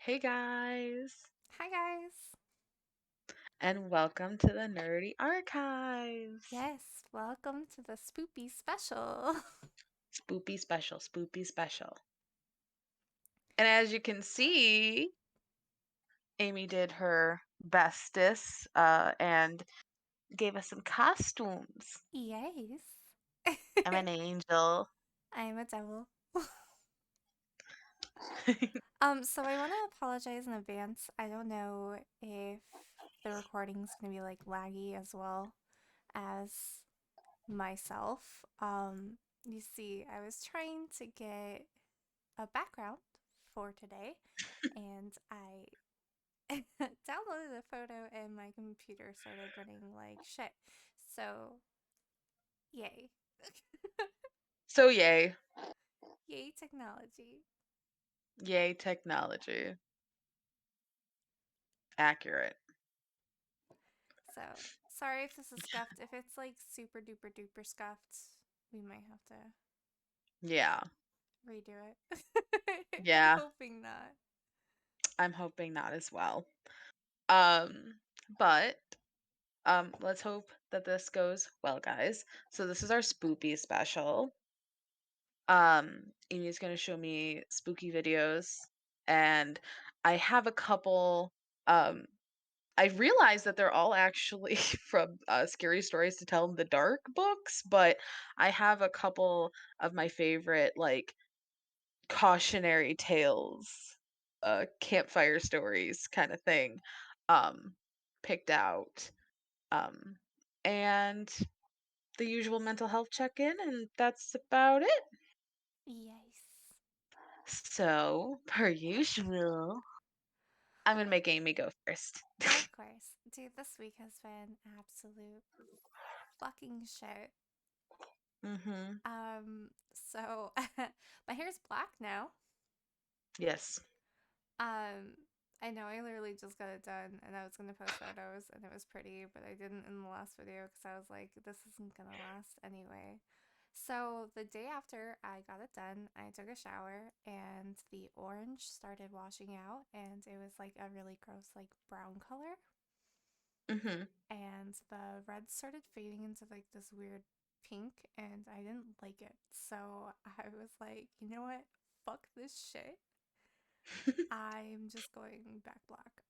Hey guys, Hi guys. and welcome to the Nerdy Archives. Yes, welcome to the spoopy special. Spoopy special, spoopy special. And as you can see, Amy did her bestest and gave us some costumes. Yes. I'm an angel. I'm a devil. So I want to apologize in advance. I don't know if the recording's gonna be like laggy as well as myself. You see, I was trying to get a background for today, and I downloaded a photo and my computer started running like shit. So, yay. So yay. Yay, technology. Yay technology. Accurate. So, sorry if this is scuffed. If it's like super duper duper scuffed, we might have to Yeah. redo it. I'm Yeah. hoping not. I'm hoping not as well. Um, but let's hope that this goes well, guys. So this is our spoopy special. Amy's gonna show me spooky videos, and I have a couple. Um, I realized that they're all actually from Scary Stories to Tell in the Dark books, but I have a couple of my favorite, like, cautionary tales, campfire stories kind of thing, um, picked out. Um, and the usual mental health check in, and that's about it. Yes. So, per usual, I'm gonna make Amy go first. Of course. Dude, this week has been absolute fucking shit. Mhm. So my hair's black now. Yes. Um, I know I literally just got it done and I was gonna post photos and it was pretty, but I didn't in the last video because I was like, this isn't gonna last anyway. So the day after I got it done, I took a shower and the orange started washing out and it was like a really gross, like brown color. Mhm. And the red started fading into like this weird pink and I didn't like it. So I was like, you know what? Fuck this shit. I'm just going back black.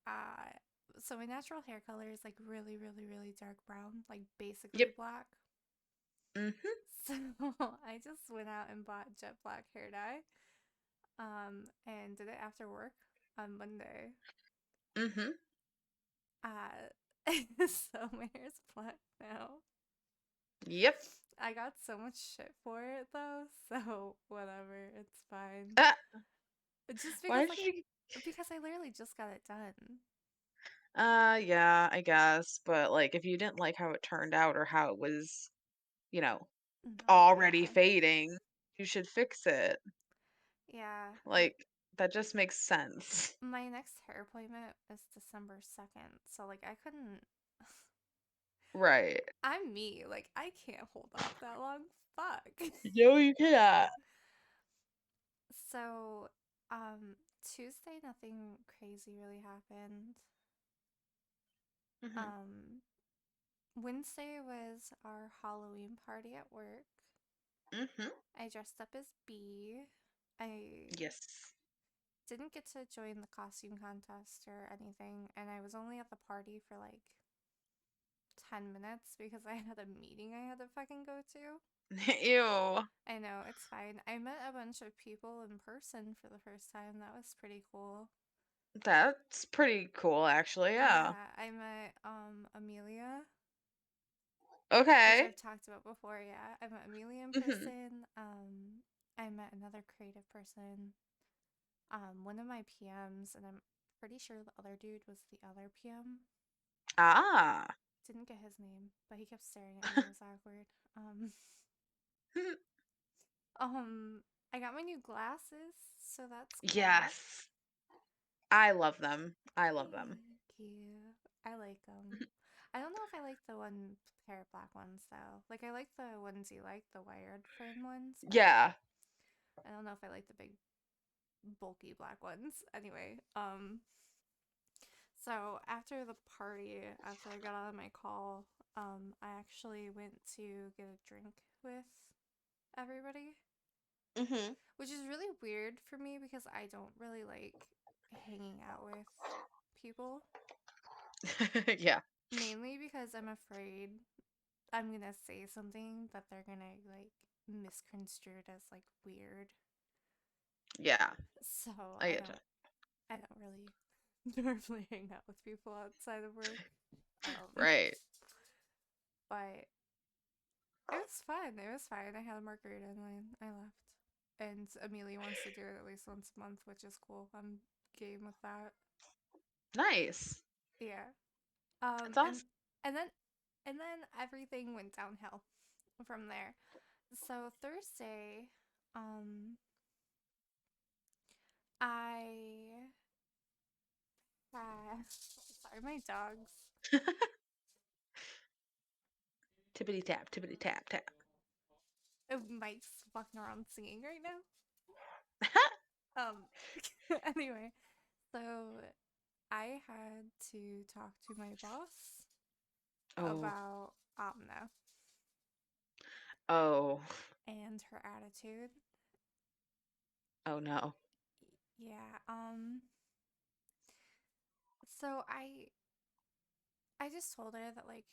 So my natural hair color is like really, really, really dark brown, like basically Yep. black. Mhm. So I just went out and bought jet black hair dye, and did it after work on Monday. Mhm. Uh, so my hair's black now. Yep. I got so much shit for it though, so whatever, it's fine. Ah, Just why because did like you because I literally just got it done. yeah, I guess, but, like, if you didn't like how it turned out or how it was, you know, No, already yeah. fading, you should fix it. Yeah, I Like, that just makes sense. my next hair appointment is December 2nd, so like I couldn't Right. I'm me, like I can't hold off that long. Fuck. No, you cannot. So, Tuesday nothing crazy really happened. Mhm. Um, Wednesday was our Halloween party at work. Mhm. I dressed up as Bee. I Yes. didn't get to join the costume contest or anything, and I was only at the party for like 10 minutes because I had a meeting I had to fucking go to. Ew. I know, it's fine. I met a bunch of people in person for the first time. That was pretty cool. That's pretty cool, actually, yeah. Yeah, I met Amelia, which Okay. I've talked about before. Yeah, I met Amelia in Mhm. person. I met another creative person. One of my PMs, and I'm pretty sure the other dude was the other PM. Ah. Didn't get his name, but he kept staring at me. It was awkward. Um, I got my new glasses, so that's cool. Yes. I love them. I love them. Thank you. I like them. I don't know if I like the one pair of black ones though. Like I like the ones you like, the wired frame ones, but Yeah. I don't know if I like the big bulky black ones. Anyway, so after the party, after I got out of my call, I actually went to get a drink with everybody, Mhm. which is really weird for me because I don't really like hanging out with people, Yeah. mainly because I'm afraid I'm gonna say something that they're gonna like misconstrue it as like weird. Yeah. So I get you. I don't really normally hang out with people outside of work. Um, Right. but it was fun. It was fine. I had a margarita and I left. And Amelia wants to do it at least once a month, which is cool. I'm game with that. Nice. Yeah. That's And awesome. and then and then everything went downhill from there. So Thursday, um, I sorry, my dogs. Tippity tap, tippity tap tap. Oh, Mike's walking around singing right now. Um, anyway, so I had to talk to my boss Oh. about Amna Oh. and her attitude. Oh no. Yeah, so I just told her that like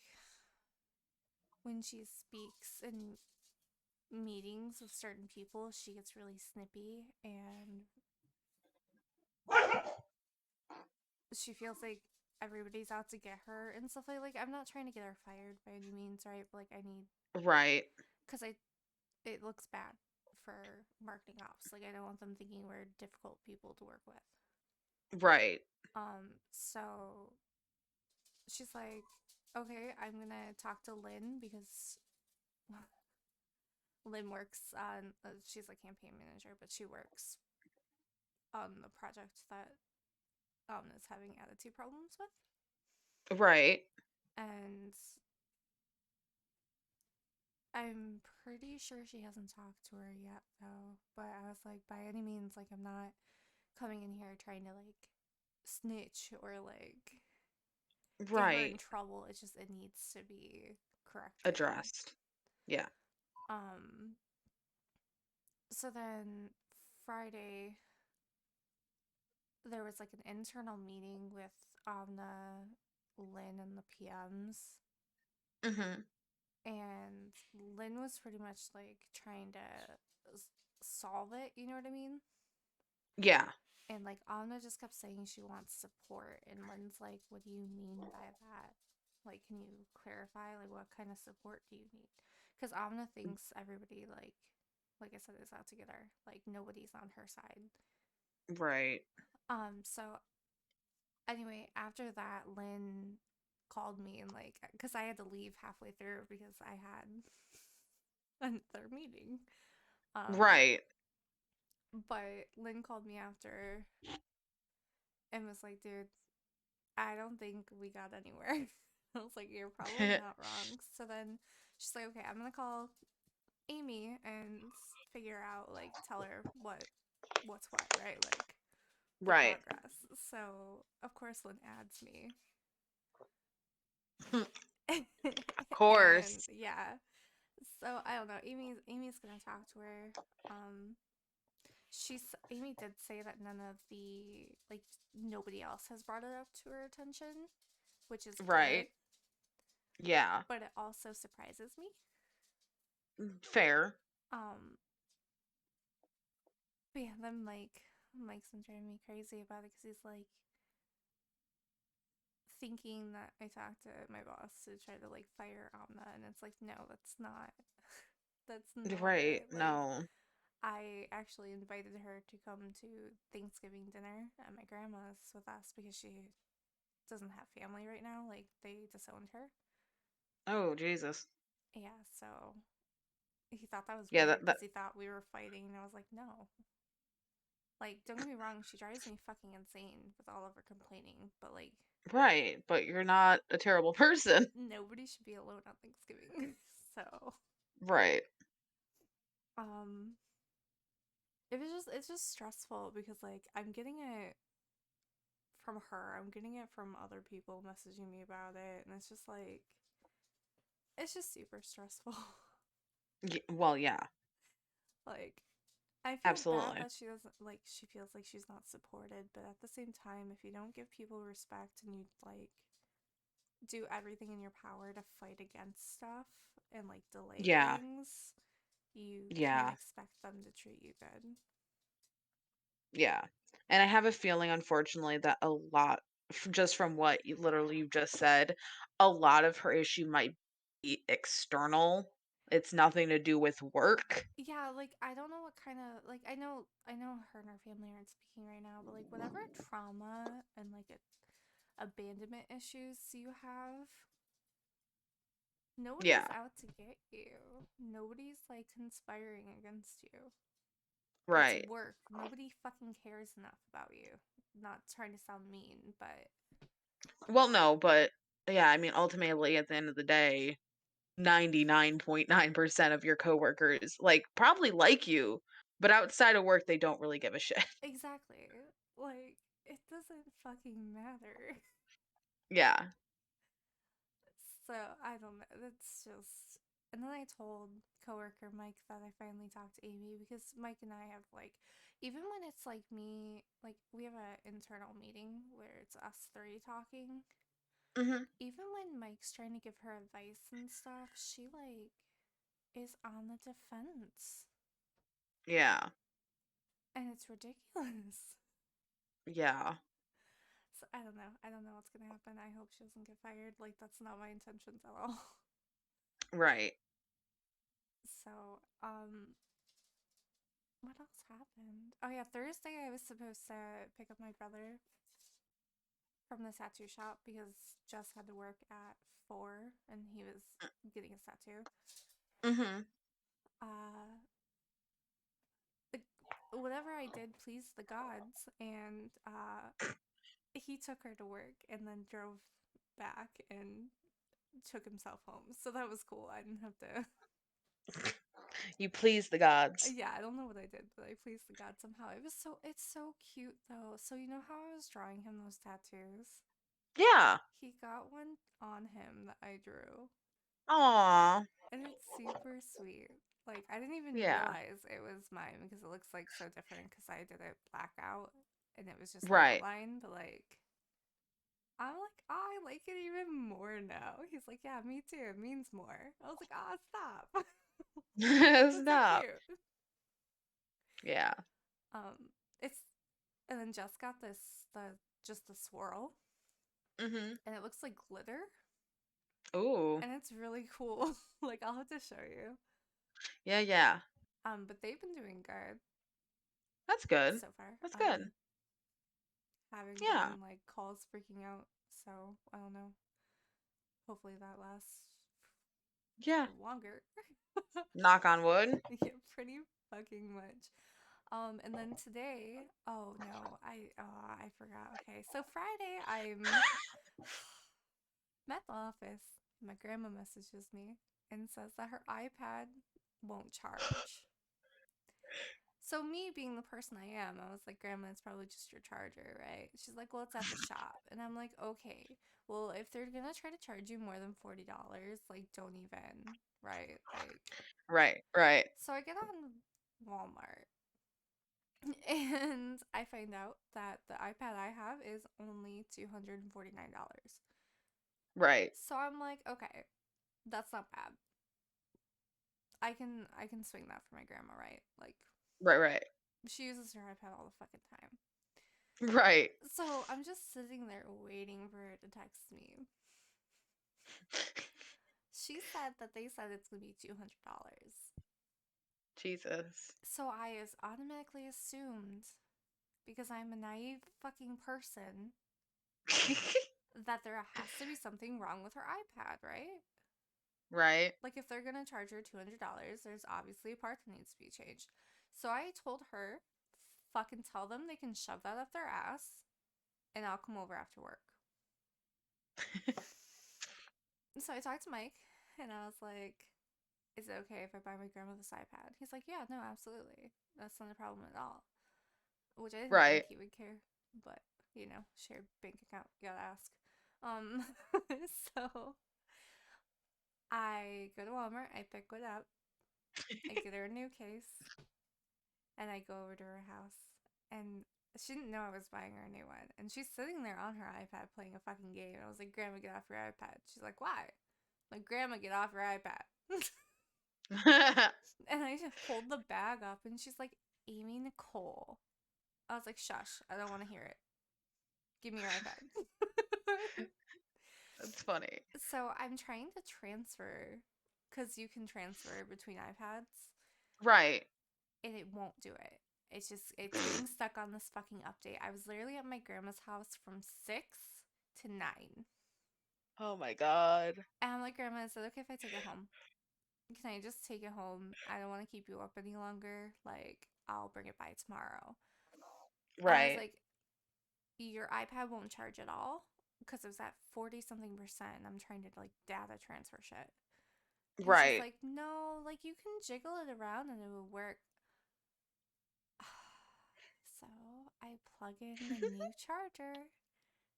when she speaks in meetings with certain people, she gets really snippy and she feels like everybody's out to get her and stuff like I'm not trying to get her fired by any means, right? But like I need Right. cuz I it looks bad for marketing ops. Like I don't want them thinking we're difficult people to work with. Right. So she's like, okay, I'm gonna talk to Lynn because Lynn works on, she's a campaign manager, but she works on the project that is having attitude problems with. Right. And I'm pretty sure she hasn't talked to her yet, though. But I was like, by any means, like, I'm not coming in here trying to, like, snitch or, like, get her in Right. trouble. It's just, it needs to be corrected. Addressed. Yeah. Um, so then Friday, there was like an internal meeting with Amna, Lynn, and the PMs. Mhm. And Lynn was pretty much like trying to solve it, you know what I mean? Yeah. And like Amna just kept saying she wants support. And Lynn's like, what do you mean by that? Like, can you clarify? Like, what kind of support do you need? Because Amna thinks everybody, like I said, is out together. Like, nobody's on her side. Right. So anyway, after that, Lynn called me and like, because I had to leave halfway through because I had another meeting. Um, Right. but Lynn called me after and was like, dude, I don't think we got anywhere. I was like, you're probably not wrong. So then she's like, okay, I'm gonna call Amy and figure out, like, tell her what's what, right? Like the Right. progress. So of course Lynn adds me. Of And course. yeah. So I don't know. Amy's gonna talk to her. Um Amy did say that none of the like nobody else has brought it up to her attention, which is good, Right. Yeah. but it also surprises me. Fair. Um but yeah, then Mike's been driving me crazy about it because he's like thinking that I talked to my boss to try to like fire Amna, and it's like no, that's not that's not Right. it. Like No. I actually invited her to come to Thanksgiving dinner at my grandma's with us because she doesn't have family right now. Like they disowned her. Oh, Jesus. Yeah, so he thought that was Yeah, weird that because that he thought we were fighting, and I was like, no. Like, don't get me wrong, she drives me fucking insane with all of her complaining, but like, right, but you're not a terrible person. nobody should be alone on Thanksgiving. So, Right. um, it's just stressful because like I'm getting it from her, I'm getting it from other people messaging me about it, and it's just like it's just super stressful. Well, yeah, Like I feel bad absolutely. that she doesn't like she feels like she's not supported, but at the same time, if you don't give people respect and you like do everything in your power to fight against stuff and like delay Yeah, things, you can't yeah, expect them to treat you good. yeah. And I have a feeling, unfortunately, that a lot, just from what you literally you just said, a lot of her issue might be external. It's nothing to do with work. Yeah, like I don't know what kind of like I know her and her family aren't speaking right now, but like whatever trauma and like abandonment issues you have, nobody's Yeah, out to get you. Nobody's like conspiring against you. It's right. work. Nobody fucking cares enough about you. Not trying to sound mean, but Well, no, but yeah, I mean, ultimately, at the end of the day, 99.9% of your coworkers probably like you, but outside of work, they don't really give a shit. exactly. Like it doesn't fucking matter. Yeah. So I don't know. That's just. And then I told coworker Mike that I finally talked to Amy because Mike and I have like, even when it's like me, like we have an internal meeting where it's us three talking. Mhm. Even when Mike's trying to give her advice and stuff, she like is on the defense, Yeah. and it's ridiculous. Yeah. So I don't know. I don't know what's gonna happen. I hope she doesn't get fired. Like that's not my intentions at all. Right. So what else happened? Oh yeah, Thursday I was supposed to pick up my brother from the tattoo shop because Jess had to work at 4 and he was getting his tattoo. Mhm. Uh the, whatever I did pleased the gods, and he took her to work and then drove back and took himself home. So that was cool. I didn't have to. You please the gods. Yeah, I don't know what I did, but I pleased the god somehow. It's so cute though. So you know how I was drawing him those tattoos? Yeah. He got one on him that I drew, Aw. and it's super sweet. Like I didn't even Yeah. realize it was mine because it looks like so different because I did it blackout and it was just an Right. outline, but like I'm like, oh, I like it even more now. He's like, yeah, me too. It means more. I was like, oh, stop. That's so Stop. cute. Yeah. Um, it's and then Jess got the just the swirl, Mhm. and it looks like glitter, Ooh. and it's really cool. Like I'll have to show you. Yeah, yeah. But they've been doing good That's good. so far. That's good. Haven't Yeah. gotten like calls freaking out, so I don't know. Hopefully that lasts Yeah. longer. Knock on wood. Yeah, pretty fucking much. And then today, oh no, I forgot. Okay, so Friday, I'm at the office. My grandma messages me and says that her iPad won't charge. So me being the person I am, I was like, Grandma, it's probably just your charger, right? She's like, well, it's at the shop. And I'm like, okay, well, if they're gonna try to charge you more than $40, like, don't even, right? Like, Right, right, so I get on Walmart and I find out that the iPad I have is only $249. right, So I'm like, okay, that's not bad. I can swing that for my grandma, right? Like right, right, she uses her iPad all the fucking time. right. So I'm just sitting there waiting for her to text me. She said that they said it's gonna be $200. Jesus. So I as automatically assumed, because I'm a naive fucking person, that there has to be something wrong with her iPad, right? Right. Like if they're gonna charge her $200, there's obviously a part that needs to be changed. So I told her, fucking tell them they can shove that up their ass, and I'll come over after work. So I talked to Mike, and I was like, is it okay if I buy my grandma this iPad? He's like, yeah, no, absolutely. That's not a problem at all. Which I didn't think Right. he would care, but shared bank account, you gotta ask. Um, so I go to Walmart, I pick it up, I get her a new case, and I go over to her house. And she didn't know I was buying her a new one. And she's sitting there on her iPad playing a fucking game. And I was like, Grandma, get off your iPad. She's like, why? I'm like, Grandma, get off your iPad. And I just hold the bag up and she's like, Amy Nicole. I was like, shush, I don't want to hear it. Give me your iPad. That's funny. So I'm trying to transfer because you can transfer between iPads Right. and it won't do it. It's getting stuck on this fucking update. I was literally at my grandma's house from 6 to 9. Oh my god. And I'm like, Grandma, is it okay if I take it home? Can I just take it home? I don't want to keep you up any longer. Like, I'll bring it by tomorrow. I was Right. like, your iPad won't charge at all because it was at 40 something percent. I'm trying to like data transfer shit. And she's Right. like, no, like you can jiggle it around and it will work. So I plug in the new charger,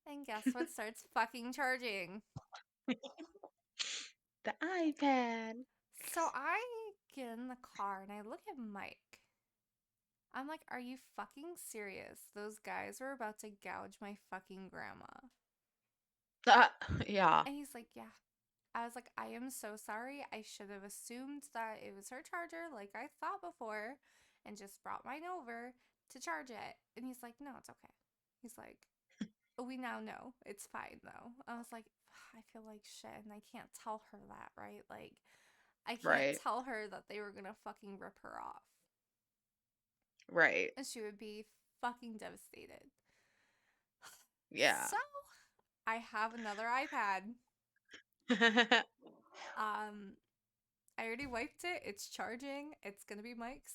and guess what starts fucking charging? The iPad. So I get in the car and I look at Mike. I'm like, are you fucking serious? Those guys were about to gouge my fucking grandma. Uh, yeah. And he's like, yeah. I was like, I am so sorry. I should have assumed that it was her charger, like I thought before, and just brought mine over to charge it. And he's like, no, it's okay. He's like, we now know. It's fine though. I was like, I feel like shit, and I can't tell her that, right? Like, I can't Right. tell her that they were gonna fucking rip her off. Right. And she would be fucking devastated. Yeah. So, I have another iPad. Um, I already wiped it. It's charging. It's gonna be Mike's.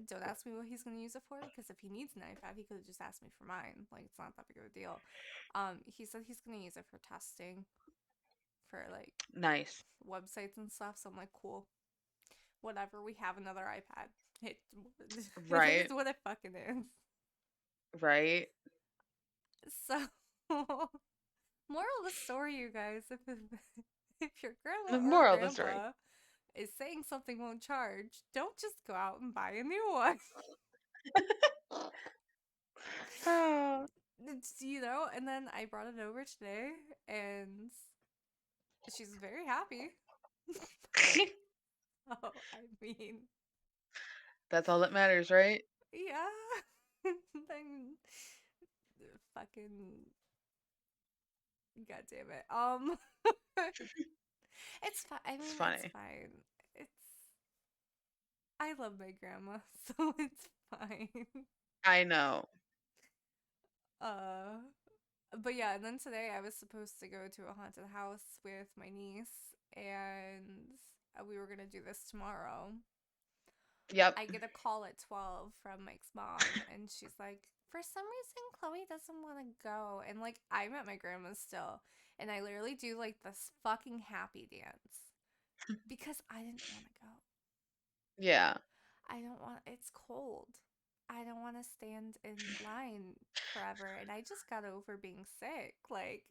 Don't ask me what he's gonna use it for, because if he needs an iPad, he could have just asked me for mine. Like it's not that big of a deal. He said he's gonna use it for testing, for like Nice. websites and stuff. So I'm like, cool, whatever. We have another iPad. It it is Right. what it fucking is. Right. So, moral of the story, you guys, if your The grandma or moral of the story. grandpa is saying something won't charge, don't just go out and buy a new one. Oh, And then I brought it over today and she's very happy. Oh, I mean, that's all that matters, right? yeah. Then fucking god damn it. It's fine. I It's mean, it's funny. fine. It's I love my grandma, so it's fine. I know. Uh but yeah, and then today I was supposed to go to a haunted house with my niece and we were gonna do this tomorrow. Yep. I get a call at 12 from Mike's mom, and she's like, for some reason, Chloe doesn't want to go. And like, I'm at my grandma's still, and I literally do like this fucking happy dance because I didn't want to go. Yeah. I don't want, it's cold. I don't want to stand in line forever. And I just got over being sick. Like,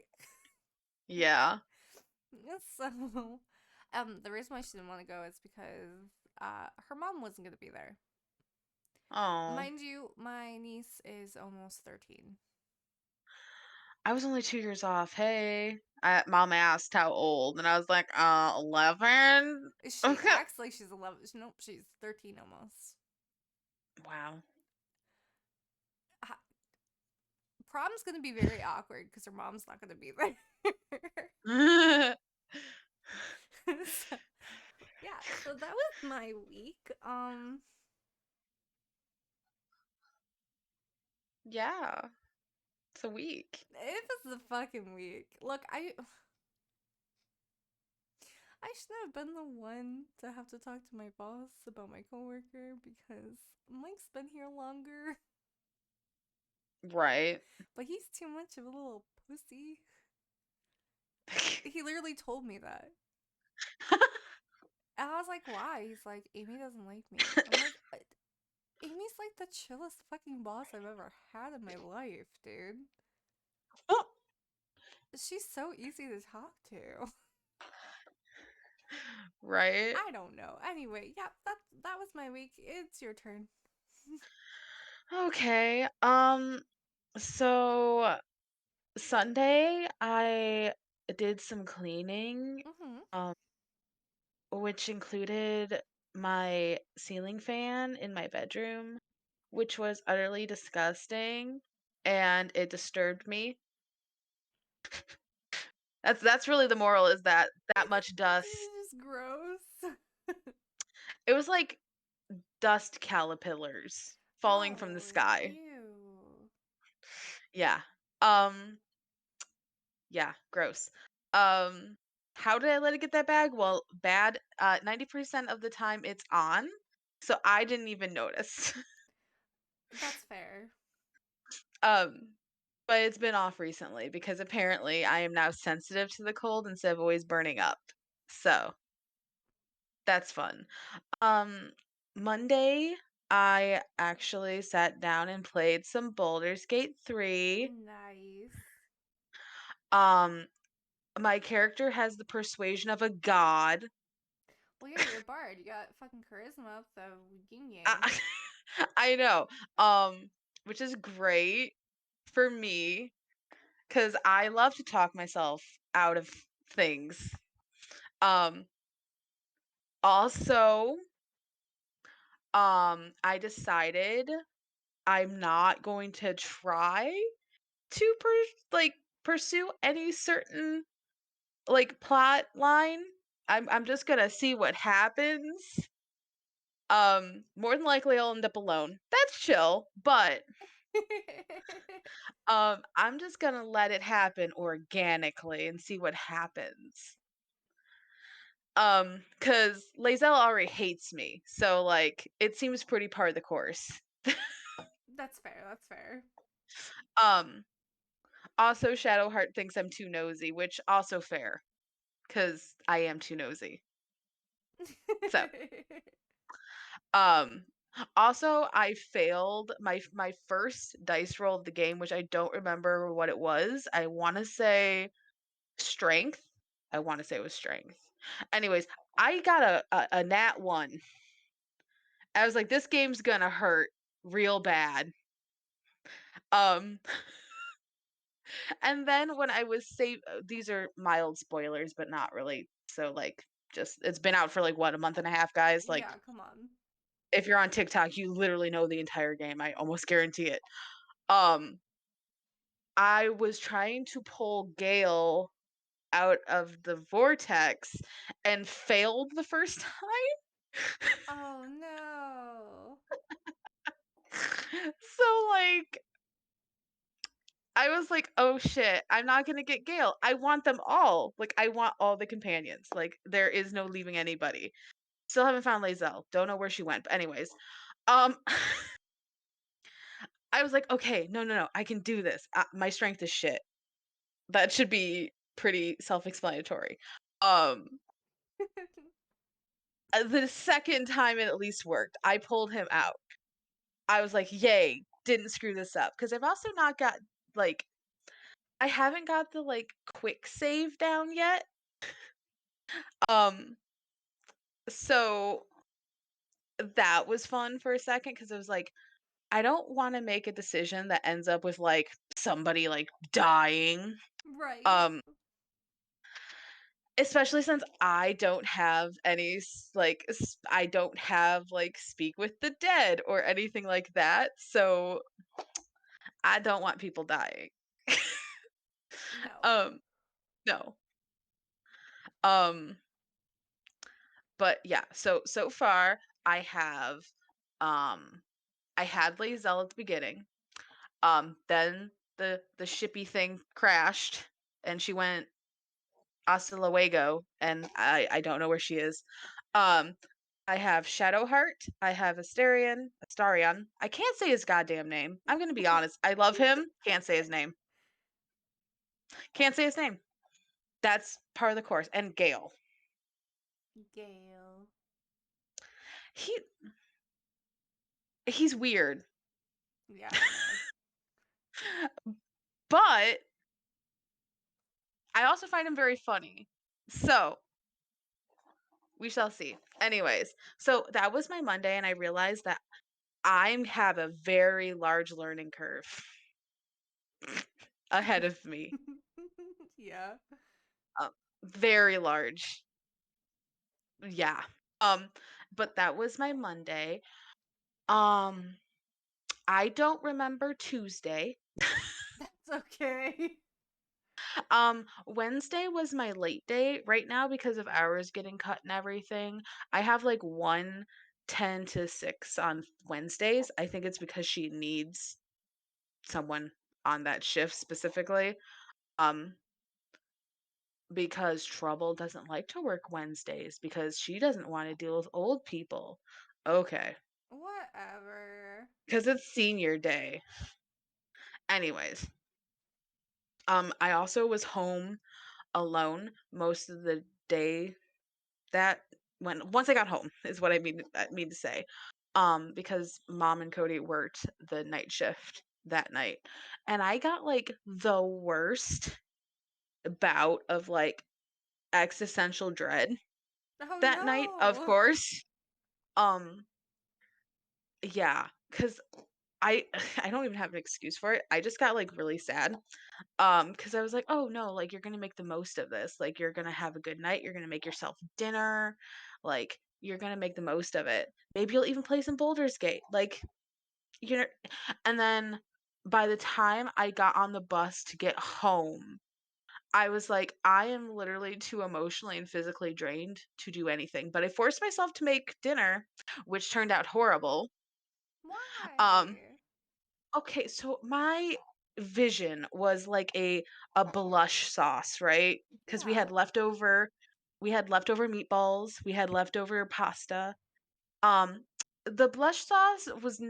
Yeah. so, the reason why she didn't want to go is because, her mom wasn't going to be there. Oh. Mind you, my niece is almost 13. I was only 2 years off. Hey. Mom asked how old, and I was like, 11. She Okay. acts like she's 11. Nope, she's 13 almost. Wow. Ha- Prom's gonna be very awkward because her mom's not gonna be there. So, yeah, so that was my week. Yeah. It's a week. It was a fucking week. Look, I shouldn't have been the one to have to talk to my boss about my coworker because Mike's been here longer, Right. but he's too much of a little pussy. He literally told me that. And I was like, why? He's like, Amy doesn't like me. I'm like, Amy's like the chillest fucking boss I've ever had in my life, dude. She's so easy to talk to. Right? I don't know. Anyway, yeah, that was my week. It's your turn. Okay. So Sunday I did some cleaning, Mm-hmm. um, which included my ceiling fan in my bedroom, which was utterly disgusting and it disturbed me. That's really the moral is that that much dust. It's just gross. It was like dust caterpillars falling from the Oh, sky. ew. Yeah. Um yeah, gross. Um how did I let it get that bag? Well, bad 90% of the time it's on. So I didn't even notice. That's fair. um but it's been off recently because apparently I am now sensitive to the cold instead of always burning up. So, that's fun. Um, Monday, I actually sat down and played some Baldur's Gate 3. Nice. Um, my character has the persuasion of a god. Well, yeah, you're a bard. You got fucking charisma up the yin yang. I, I know. Um, which is great for me because I love to talk myself out of things. Um, also, I decided I'm not going to try to like pursue any certain like plot line. I'm just gonna see what happens. More than likely I'll end up alone. That's chill, but I'm just gonna let it happen organically and see what happens. Cause Lazelle already hates me, so like it seems pretty par the course. That's fair. That's fair. Um, also Shadowheart thinks I'm too nosy, which also fair, cause I am too nosy. So Um, also, I failed my first dice roll of the game, which I don't remember what it was. I want to say strength. I want to say it was strength. Anyways, I got a nat one. I was like, this game's gonna hurt real bad. Um, and then when I was these are mild spoilers, but not really. So like, just it's been out for like what a month and a half, guys. Like, Yeah, come on. if you're on TikTok, you literally know the entire game. I almost guarantee it. Um, I was trying to pull Gale out of the vortex and failed the first time. Oh no. So like I was like, "Oh shit, I'm not going to get Gale. I want them all. Like I want all the companions. Like there is no leaving anybody." Still haven't found Lazelle. Don't know where she went. But anyways, um I was like, "Okay, no, no, no. I can do this. My strength is shit." That should be pretty self-explanatory. Um the second time it at least worked. I pulled him out. I was like, "Yay, didn't screw this up." Because I've also not got like I haven't got the like quick save down yet. Um, so that was fun for a second because it was like I don't want to make a decision that ends up with like somebody like dying. Right. Um, especially since I don't have any I don't have like speak with the dead or anything like that. So I don't want people dying. No. Um, no. Um, but yeah, so far I have um I had Lazelle at the beginning. Then the shippy thing crashed and she went hasta luego and I don't know where she is. Um, I have Shadowheart, I have Astarion. I can't say his goddamn name. I'm gonna be honest. I love him. Can't say his name. Can't say his name. That's part of the course. And Gale. Gale. He he's weird, Yeah, no. but I also find him very funny. So, we shall see. Anyways, so that was my Monday, and I realized that I have a very large learning curve ahead of me. Yeah. Uh, Very large. Yeah. Um, but that was my Monday. Um, I don't remember Tuesday. That's okay. Wednesday was my late day right now because of hours getting cut and everything. I have like 10 to 6 on Wednesdays. I think it's because she needs someone on that shift specifically. Um, because Trouble doesn't like to work Wednesdays because she doesn't want to deal with old people. Okay. Whatever. Because it's senior day. Anyways, I also was home alone most of the day that when once I got home is what I mean to say. Because mom and Cody worked the night shift that night. And I got like the worst bout of like existential dread Oh that night, of no. course. Um, yeah, cuz I I don't even have an excuse for it. I just got like really sad. Cuz I was like, "Oh no, like you're going to make the most of this. Like you're going to have a good night. You're going to make yourself dinner. Like you're going to make the most of it. Maybe you'll even play some Boulder's Gate." Like you know, and then by the time I got on the bus to get home, I was like, I am literally too emotionally and physically drained to do anything. But I forced myself to make dinner, which turned out horrible. Um, Why? okay, so my vision was like a blush sauce, right? Because Yeah. we had leftover meatballs, we had leftover pasta. Um, the blush sauce was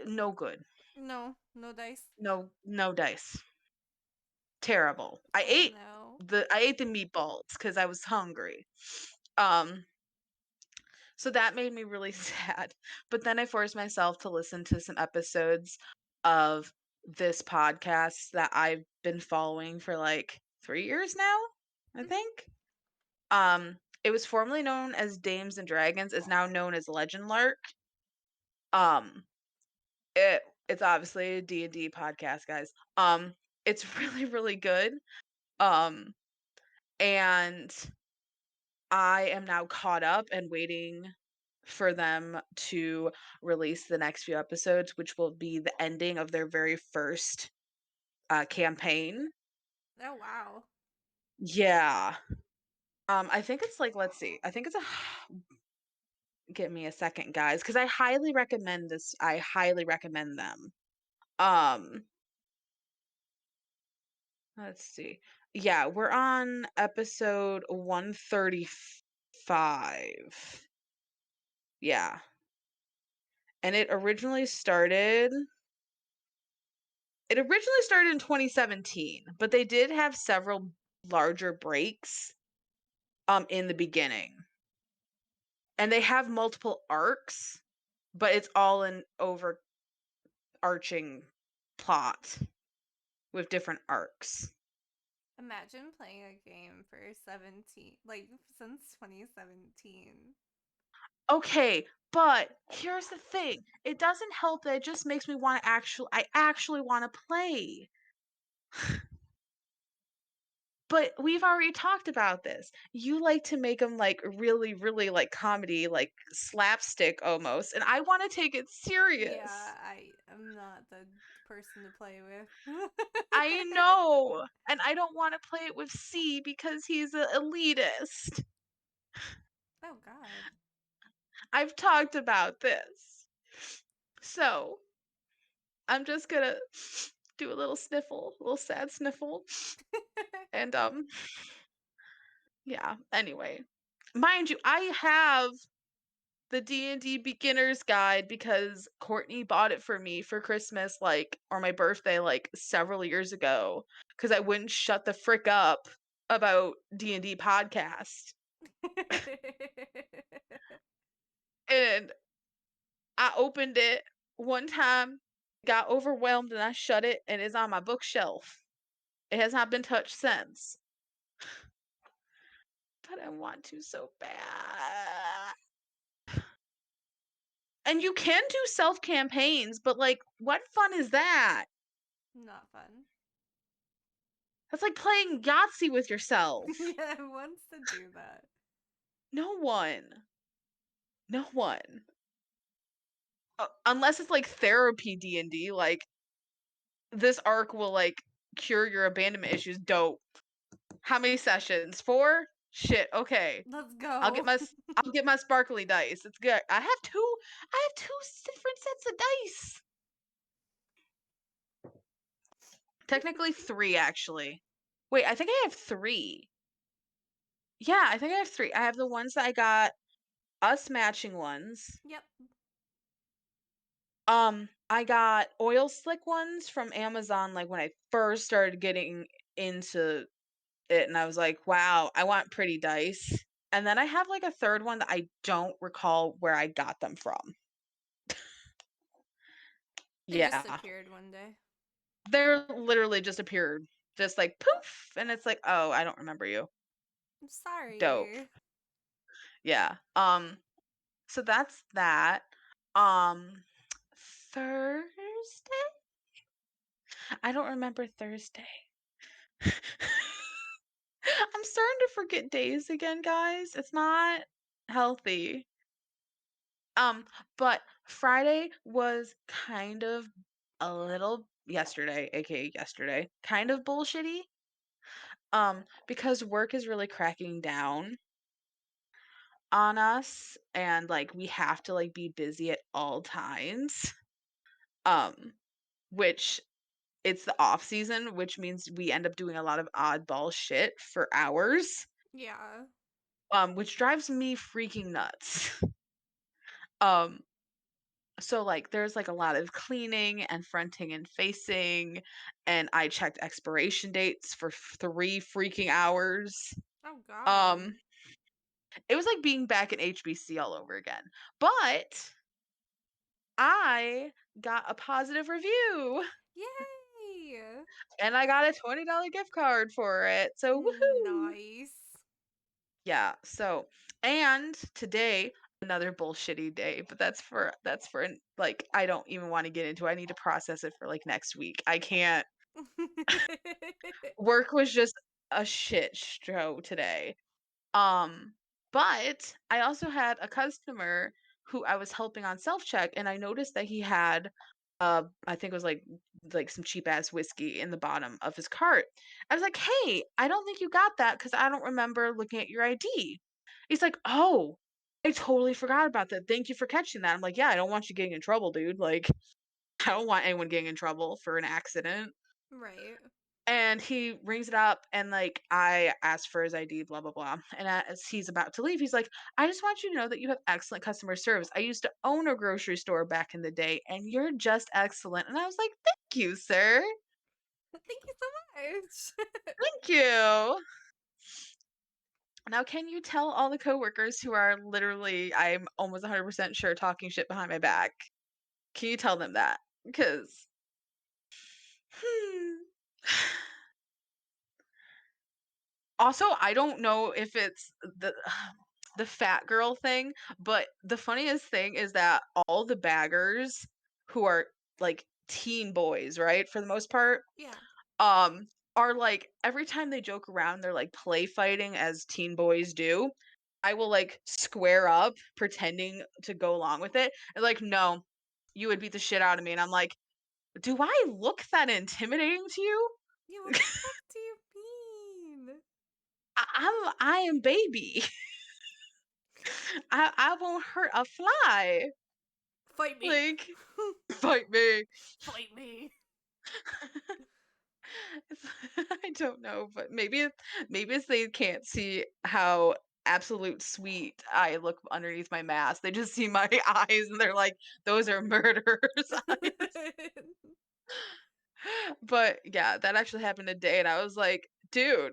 no good. No, no dice. No dice. Terrible. Oh no. I ate the meatballs because I was hungry. Um, so that made me really sad. But then I forced myself to listen to some episodes of this podcast that I've been following for like 3 years now, I Mhm. think. It was formerly known as Dames and Dragons, is now known as Legend Lark. Um, it's obviously a D&D podcast, guys. It's really, really good. Um, and I am now caught up and waiting for them to release the next few episodes, which will be the ending of their very first campaign. Oh wow. Yeah. I think it's like, let's see. I think it's a give me a second, guys, because I highly recommend this. I highly recommend them. Um, let's see. Yeah, we're on episode 135. Yeah. And it originally started in 2017, but they did have several larger breaks in the beginning. And they have multiple arcs, but it's all an overarching plot with different arcs. Imagine playing a game for 17, like since 2017. Okay, but here's the thing. It doesn't help that it just makes me want to I actually want to play. But we've already talked about this. You like to make them, like, really, really, like, comedy, like, slapstick almost, and I wanna take it Yeah, serious. I am not the person to play with. I know, and I don't wanna play it with C because he's a elitist. Oh god. I've talked about this. So, I'm just gonna do a little sniffle, a little sad sniffle, and, yeah, anyway. Mind you, I have the D&D beginner's guide because Courtney bought it for me for Christmas, like, or my birthday, like, several years ago, because I wouldn't shut the frick up about D&D podcast. And I opened it one time, got overwhelmed, and I shut it, and it's on my bookshelf. It has not been touched since, but I want to so bad. And you can do self campaigns, but like, what fun is that? Not fun. That's like playing Yahtzee with yourself. Yeah, who wants to do that? No one. No one. Unless it's like therapy D&D, like this arc will like cure your abandonment issues. Dope. How many sessions? 4? Shit. Okay. Let's I'll get go. my I'll get my sparkly dice. It's good. I have two different sets of dice. Technically 3 actually. Wait, I think I have 3. Yeah, I think I have 3. I have the ones that I got us matching ones. Yep. I got oil slick ones from Amazon like when I first started getting into it and I was like, "Wow, I want pretty dice." And then I have like a third one that I don't recall where I got them from. They just Yeah. appeared one day. They're literally just appeared. Just like poof and it's like, "Oh, I don't remember you." I'm Dope. sorry. Yeah. So that's that. Um Thursday? I don't remember Thursday. I'm starting to forget days again, guys. It's not healthy. Um, but Friday was kind of a little yesterday, aka yesterday, kind of bullshitty. Because work is really cracking down on us and like we have to like be busy at all times. Um, which it's the off season, which means we end up doing a lot of oddball shit for hours. Yeah. Which drives me freaking nuts. Um, so like there's like a lot of cleaning and fronting and facing, and I checked expiration dates for 3 freaking hours. Oh Um, God. it was like being back at HBC all over again. But I got a positive review Yay! and I got a $20 gift card for it. So woohoo. Nice. Yeah, so and today another bullshitty day, but that's for like I don't even want to get into it. I need to process it for like next week. I can't. Work was just a shit show today. Um, but I also had a customer who I was helping on self-check, and I noticed that he had, I think it was like some cheap ass whiskey in the bottom of his cart. I was like, "Hey, I don't think you got that because I don't remember looking at your ID." He's like, "Oh, I totally forgot about that. Thank you for catching that." I'm like, "Yeah, I don't want you getting in trouble, dude. Like, I don't want anyone getting in trouble for an accident." Right. And he rings it up and, like, I asked for his ID, blah, blah, blah, and as he's about to leave, he's like, "I just want you to know that you have excellent customer service. I used to own a grocery store back in the day, and you're just excellent." And I was like, "Thank you, sir. Thank you so much. Thank you." Now can you tell all the coworkers who are literally, I'm almost 100% sure, talking shit behind my back, can you tell them that? Because also, I don't know if it's the fat girl thing, but the funniest thing is that all the baggers who are like teen boys, right, for the most part, Yeah. um, are like every time they joke around, they're like play fighting as teen boys do. I will like square up pretending to go along with it. And like, no, you would beat the shit out of me. And I'm like, do I look that intimidating to you? Yeah, what the fuck do you mean? I am baby. I won't hurt a fly. Fight me. Like, fight me. Fight me. I don't know, but maybe it's they can't see how absolute sweet I look underneath my mask. They just see my eyes and they're like, "Those are murderers' eyes." But yeah, that actually happened today, and I was like, "Dude,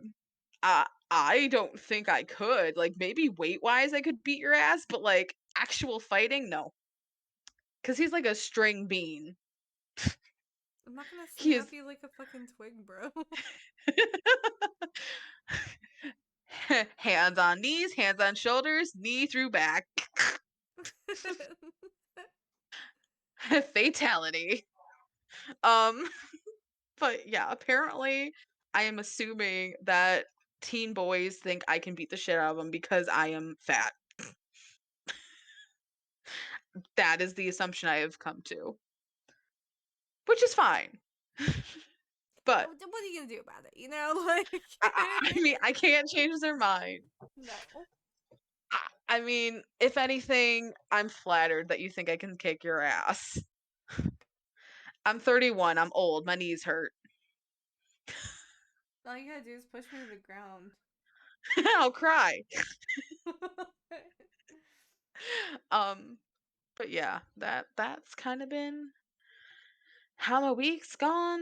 I don't think I could. Like, maybe weight-wise, I could beat your ass, but like actual fighting, no, because he's like a string bean. I'm not gonna He snap is you like a fucking twig, bro. hands on knees, hands on shoulders, knee through back. Fatality. Um, but yeah, apparently I am assuming that teen boys think I can beat the shit out of them because I am fat. That is the assumption I have come to, which is fine. But What are you gonna do about it? You know, like I mean, I can't change their mind. no. I mean, if anything, I'm flattered that you think I can kick your ass. I'm 31. I'm old. My knees hurt. All you gotta do is push me to the ground. I'll cry. Um, but yeah, that's kind of been how my week's gone.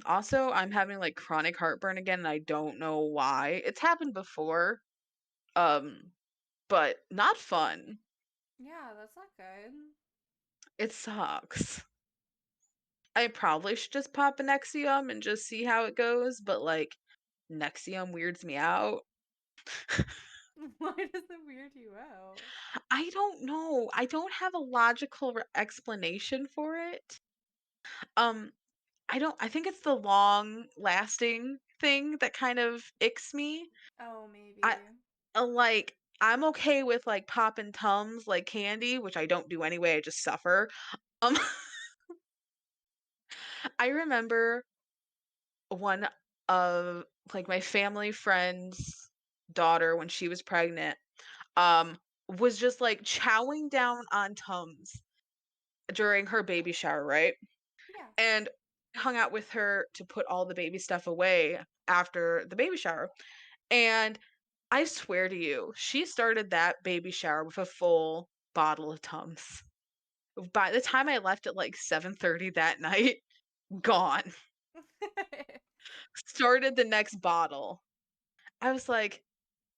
Also, I'm having like chronic heartburn again, and I don't know why. It's happened before. Um, but not fun. Yeah, that's not good. It sucks. I probably should just pop an Nexium and just see how it goes, but like Nexium weirds me out. Why does it weird you out? I don't know. I don't have a logical explanation for it. Um, I think it's the long lasting thing that kind of icks me. Oh, I maybe. like I'm okay with like popping Tums like candy, which I don't do anyway, I just suffer. Um I remember one of like my family friend's daughter when she was pregnant, um, was just like chowing down on Tums during her baby shower, right? Yeah. And hung out with her to put all the baby stuff away after the baby shower. And I swear to you, she started that baby shower with a full bottle of Tums. By the time I left at like 7:30 that night, gone. Started the next bottle. I was like,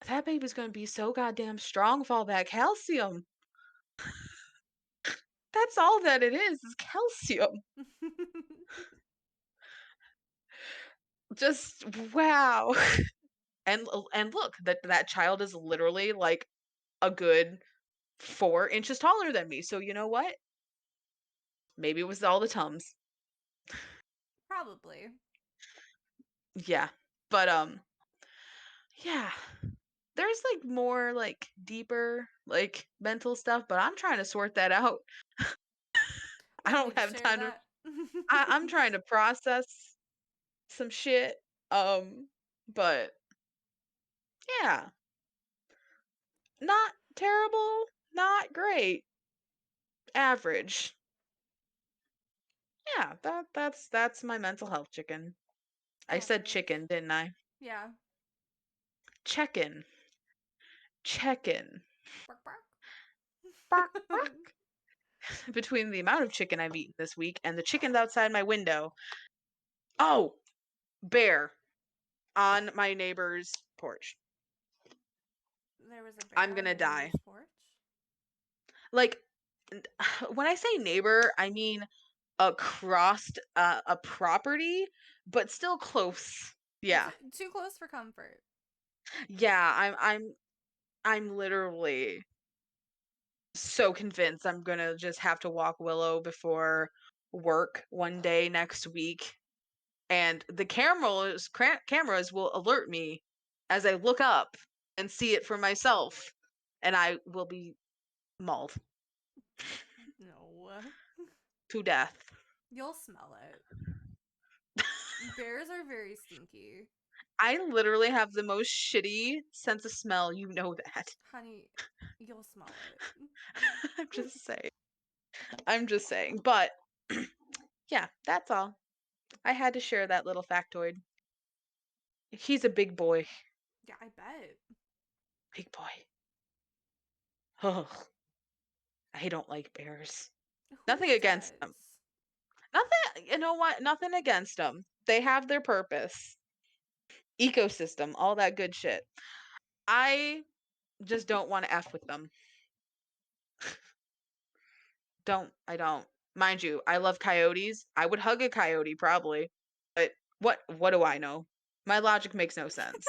that baby's gonna be so goddamn strong with all that calcium. That's all that it is calcium. Just wow. And look, that child is literally like a good 4 inches taller than me. So you know what? Maybe it was all the Tums. Probably. Yeah. But yeah. There's like more like deeper like mental stuff, but I'm trying to sort that out. We I don't don't need to have share time to that. I'm trying to process some shit. But yeah, not terrible, not great, average. Yeah, that's my mental health chicken. I said Average. chicken, didn't I? Yeah. Check-in. Check-in. Bark bark. Bark, bark. Between the amount of chicken I've eaten this week and the chickens outside my window. Oh, bear on my neighbor's porch. There was a bear I'm on gonna your die. neighbor's porch. Like, when I say neighbor, I mean across a property, but still close. Yeah. Too close for comfort. Yeah, I'm literally so convinced I'm gonna just have to walk Willow before work one day next week, and the cameras will alert me as I look up and see it for myself, and I will be mauled No. to death. You'll smell it. Bears are very stinky. I literally have the most shitty sense of smell, you know that. Honey, you'll smell it. I'm just saying. I'm just saying. But yeah, that's all. I had to share that little factoid. He's a big boy. Yeah, I bet. Big boy. Ugh, I don't like bears. Nothing Who against them. does? Nothing, you know what? Nothing against them. They have their purpose. Ecosystem, all that good shit. I just don't want to F with them. I don't. Mind you, I love coyotes. I would hug a coyote probably, but what do I know? My logic makes no sense.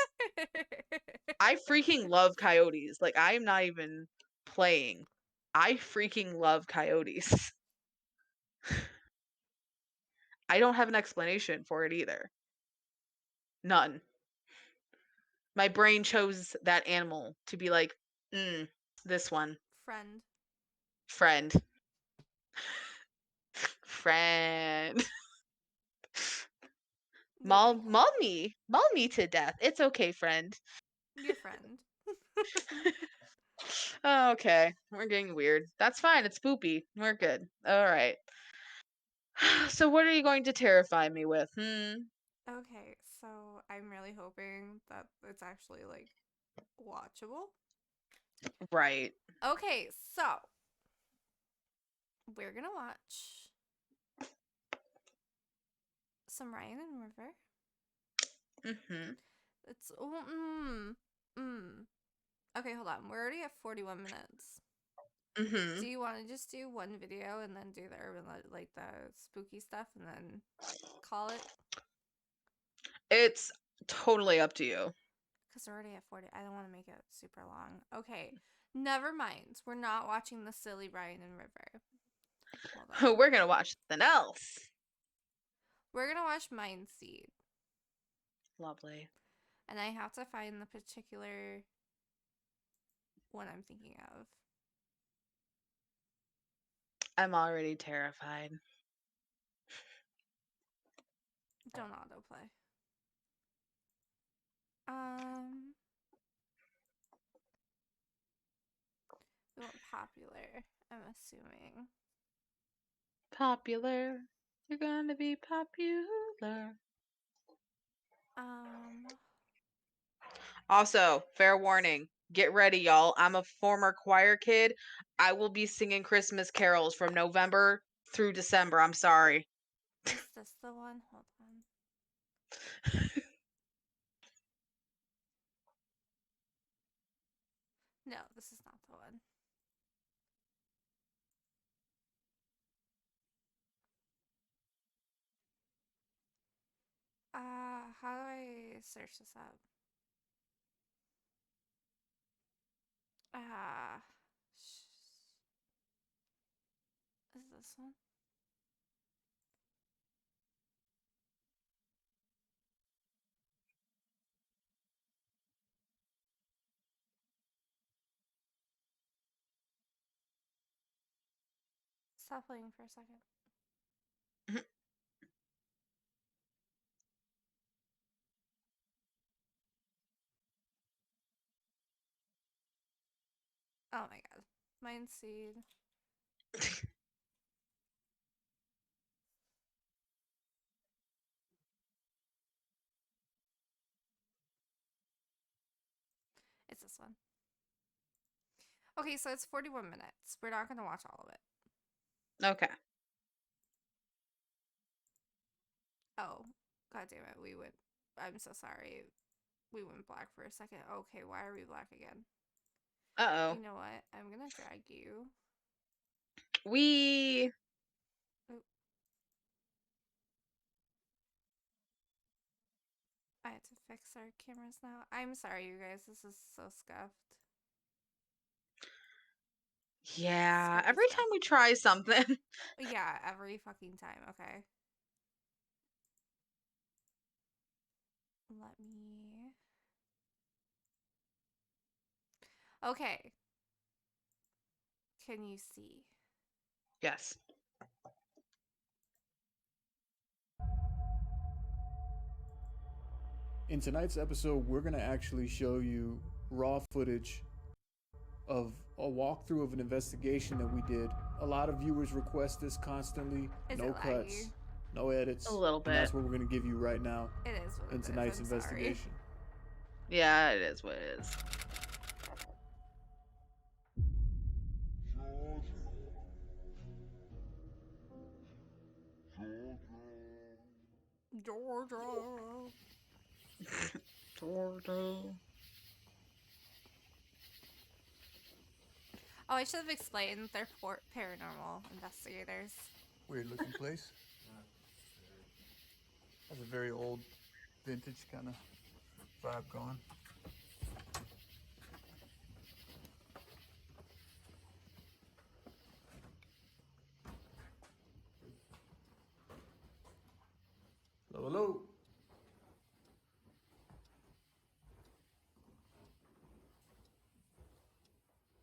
I freaking love coyotes. Like, I am not even playing. I freaking love coyotes. I don't have an explanation for it either. None. My brain chose that animal to be like, this one. Friend. Friend. Friend. Literally. Maul me to death. It's okay, friend. Your friend. Oh, okay, we're getting weird. That's fine. It's poopy. We're good. All right. So, what are you going to terrify me with? Okay, so I'm really hoping that it's actually like watchable. Right. Okay, so we're gonna watch some Ryan and River. Mm-hmm. It's mm. Okay, hold on. We're already at 41 minutes. Mm-hmm. Do you want to just do one video and then do the urban like the spooky stuff and then call it? It's totally up to you. Because we're already at 40. I don't want to make it super long. Okay, never mind. We're not watching the silly Ryan and River. Hold on. We're gonna watch something else. We're gonna watch Mind Seed, Lovely. and I have to find the particular one I'm thinking of. I'm already terrified. Don't autoplay. Um, we want popular. I'm assuming. Popular. You're gonna be popular. Um, Also, fair warning. Get ready, y'all. I'm a former choir kid. I will be singing Christmas carols from November through December. I'm sorry. is this the one? Hold on. No, this is not the one. How do I search this up? Ah, is this one? Stop playing for a second. Oh my god. Mind Seed. It's this one. Okay, so it's 41 minutes. We're not gonna watch all of it. Okay. Oh, god damn it. We went. I'm so sorry. We went black for a second. Okay, why are we black again? Uh-oh. You know what? I'm gonna drag you. We Oh, I had to fix our cameras now. I'm sorry, you guys. This is so scuffed. Yeah, Spooky every time stuff. we try something. Yeah, every fucking time. Okay. Let me. Okay. Can you see? Yes. In tonight's episode, we're going to actually show you raw footage of a walkthrough of an investigation that we did. A lot of viewers request this constantly. Is it No laggy? cuts, no A edits, little and bit. that's what we're going to give you right now It is what in it is. tonight's I'm sorry. investigation. Yeah, it is what it is. Georgia. Jordan. Oh, I should have explained. They're paranormal investigators. Weird looking place. Has a very old, vintage kind of vibe going. Hello, hello.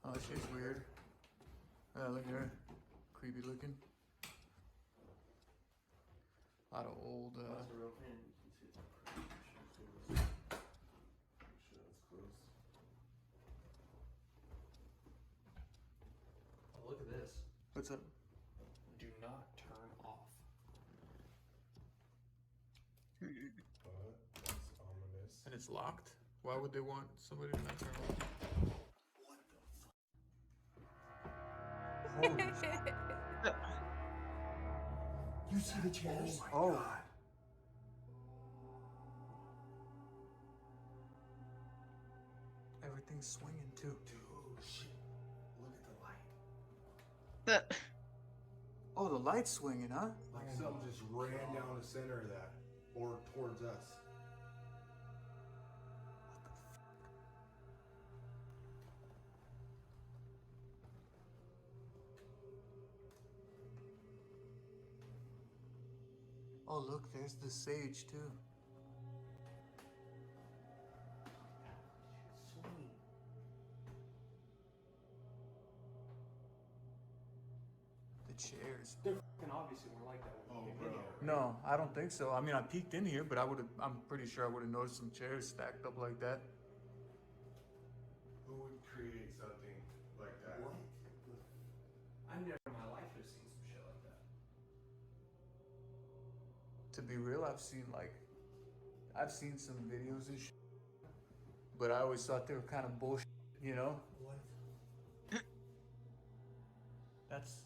Oh, she's weird. Look at her. Creepy looking. A lot of old. That's a real thing. You can see it's pretty. Sure, that's close. Oh, look at this. What's up? Do not turn off. But that's ominous. And it's locked? Why would they want somebody to not turn it off? What the fuck? Holy You see the chairs? Oh. God. Everything's swinging too. Dude, shit. Look at the light. Oh, the light's swinging, huh? Like something just ran down the center of that. Or towards us. Oh, look, there's the sage too. Swing. The chairs. They're fucking obviously weren't like that when we Oh, came in bro. here. No, I don't think so. I mean, I peeked in here, but I'm pretty sure I would have noticed some chairs stacked up like that. Who would create something like that? What? I've never in my life have seen some shit like that. To be real, I've seen some videos and shit, but I always thought they were kind of bullshit, you know? What? That's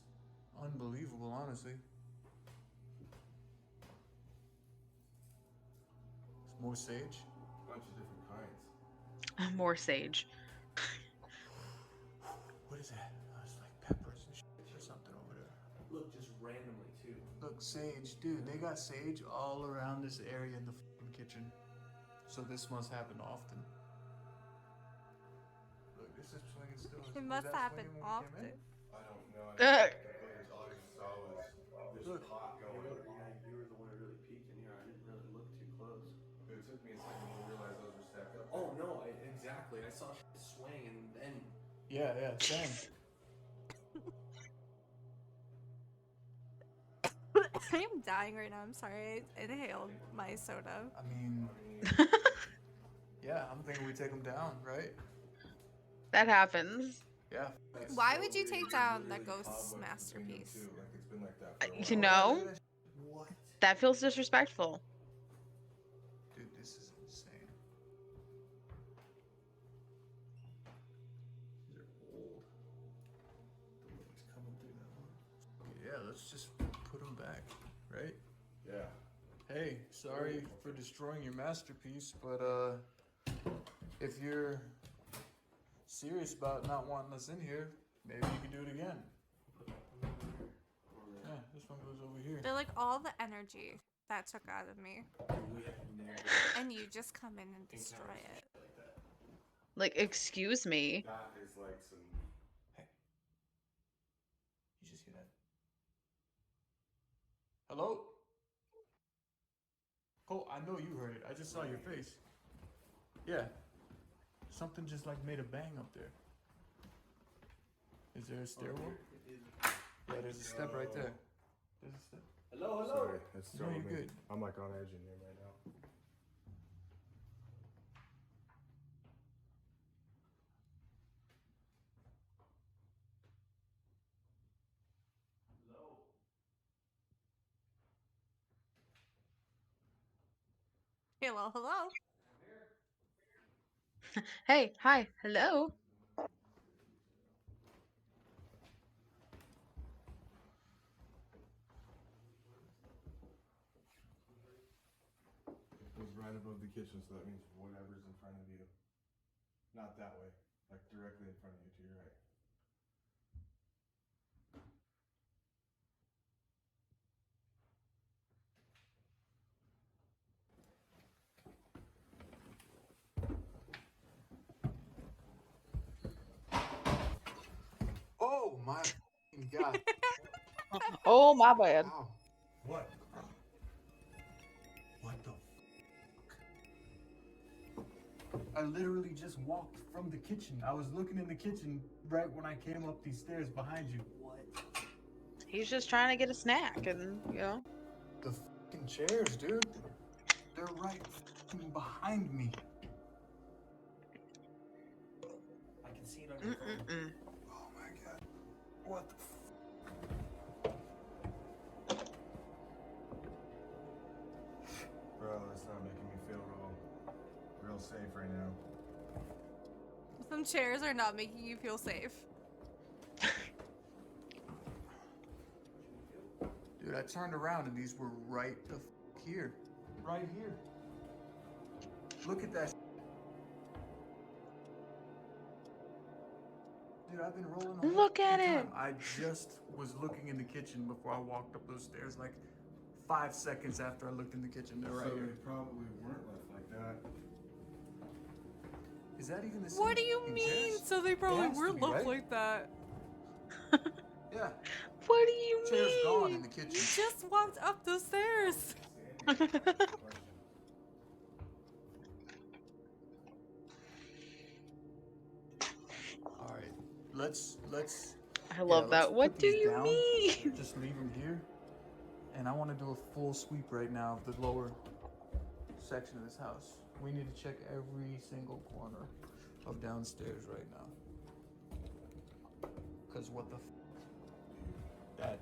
unbelievable, honestly. It's more sage. Bunch of different kinds. More sage. What is that? Oh, it's like peppers and shit or something over there. Look, just randomly too. Look, sage, dude. They got sage all around this area in the fucking kitchen. So this must happen often. Look, this is swinging still. It Was must that happen swinging when we came often. in? I don't know. Uh. The footage all I saw was this Look. pot Yeah, going. you were the one who really peeked in here. I didn't really look too close. It took me a second to realize those were stacked up. Oh no, exactly. I saw shit swing and then Yeah, same. I am dying right now. I'm sorry. I inhaled my soda. I mean, yeah, I'm thinking we take them down, right? That happens. Yeah. Why would you take down that Literally ghost's cobwebs between them masterpiece? too, like it's been like that for a while. You know, what? that feels disrespectful. Dude, this is insane. These are old. The lights coming through that one. Yeah, let's just put them back, right? Yeah. Hey, sorry for destroying your masterpiece, but if you're serious about not wanting us in here, maybe you can do it again. Put that one over here. Or Yeah, this one goes over here. They're like all the energy that took out of me, we have never and you just come in and destroy encountered some it. shit like that. Like, excuse me. That is like some. Hey. You just hear that? Hello? Cole, I know you heard it. I just saw your face. Yeah. Something just like made a bang up there. Is there a stairwell? Yeah, there's a step right there. There's a step. Hello, hello. Sorry, it's No, throwing you're me. good. I'm like on edge in here right now. Hello. Hello, hello. Hey, hi, hello. It was right above the kitchen, so that means whatever's in front of you. Not that way. Like directly in front of you to your right. my f***ing God. Oh, my bad. Ow. What? What the I literally just walked from the kitchen. I was looking in the kitchen right when I came up these stairs behind you. He's just trying to get a snack, and The fucking chairs, dude. They're right fucking behind me. I can see it on your phone. Mm-mm-mm. Oh my God. What the Bro, that's not making me feel real safe right now. Some chairs are not making you feel safe. Dude, I turned around and these were right the here. Right here. Look at that. Dude, I've been rolling the whole Look at fucking it. time. I just was looking in the kitchen before I walked up those stairs, like 5 seconds after I looked in the kitchen. They're right So here. they probably weren't left like that. Is that even the same? What do you fucking mean? chairs? So they probably has to were be, left right? like that. Yeah. What do you Chairs gone in mean? the kitchen. You just walked up those stairs. All right. Let's I love let's that. What put do these you down. mean? Just leave them here. And I want to do a full sweep right now of the lower section of this house. We need to check every single corner of downstairs right now. Cause what the that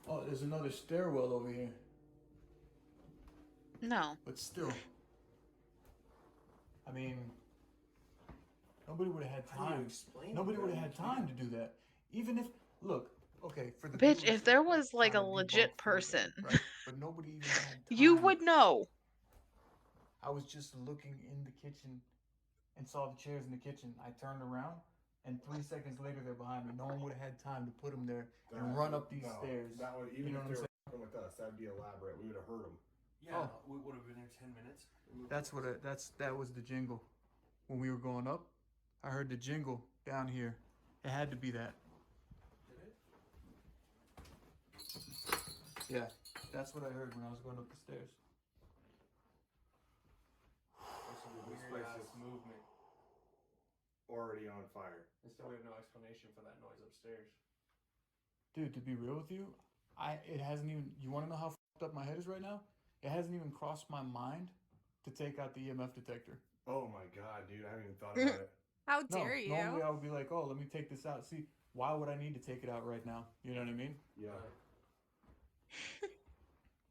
Oh, there's another stairwell over here. No. But still, I mean, nobody would have had How do you time. explain Nobody it, would bro? have had time to do that. Even if, look, okay, for the Bitch, viewers if there was like a trying to legit debunk Philip, person, right? But nobody even had you time. would know. I was just looking in the kitchen and saw the chairs in the kitchen. I turned around, and 3 seconds later they're behind me. No one would have had time to put them there and run up these stairs. That would, even You know if what they I'm were fucking with us, that'd be elaborate. We would have heard them. Yeah, Oh. we would have been there 10 minutes. That was the jingle. When we were going up, I heard the jingle down here. It had to be that. Did it? Yeah, that's what I heard when I was going up the stairs. There's some This weird place ass is- movement. Already on fire. And still we have no explanation for that noise upstairs. Dude, to be real with you, it hasn't even. You want to know how fucked up my head is right now? It hasn't even crossed my mind to take out the EMF detector. Oh my God, dude, I haven't even thought about it. How No, dare you? normally I would be like, oh, let me take this out. See, why would I need to take it out right now? You know what I mean? Yeah.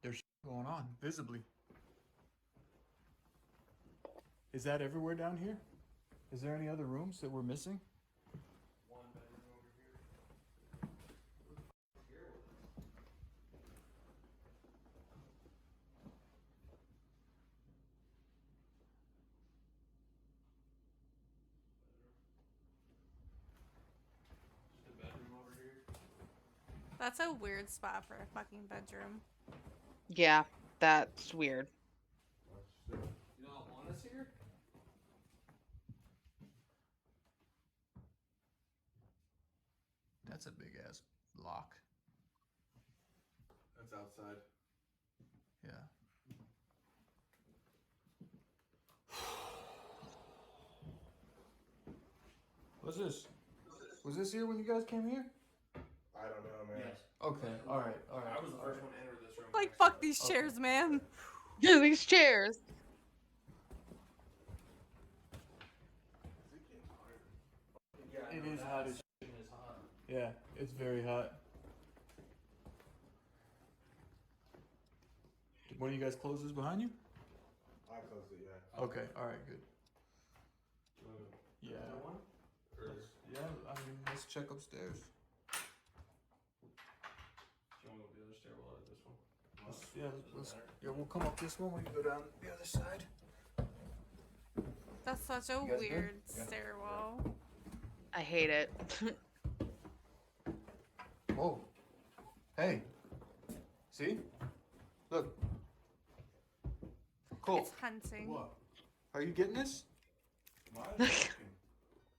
There's shit going on visibly. Is that everywhere down here? Is there any other rooms that we're missing? One bedroom over here. Just a bedroom over here. That's a weird spot for a fucking bedroom. Yeah, that's weird. You don't want us here? That's a big ass lock. That's outside. Yeah. What's this? Was this here when you guys came here? I don't know, man. Yes. Okay. All right. All right. I was the first one to enter this room. Like, when I fuck saw these it. chairs, man. These chairs. Yeah, I It know is that hot as section is hot. Yeah, it's very hot. Did one of you guys close this behind you? I closed it, yeah. Okay. All right. Good. Do you want to Yeah. another one? Or Let's- yeah. I mean, let's check upstairs. do you want to go to the other stairwell or this one? Let's, we'll come up this one when you go down the other side. That's such a You guys good? weird Yeah. stairwell. I hate it. Whoa. Hey. See? Look. Cole, It's hunting. What? are you getting this? Mine's working.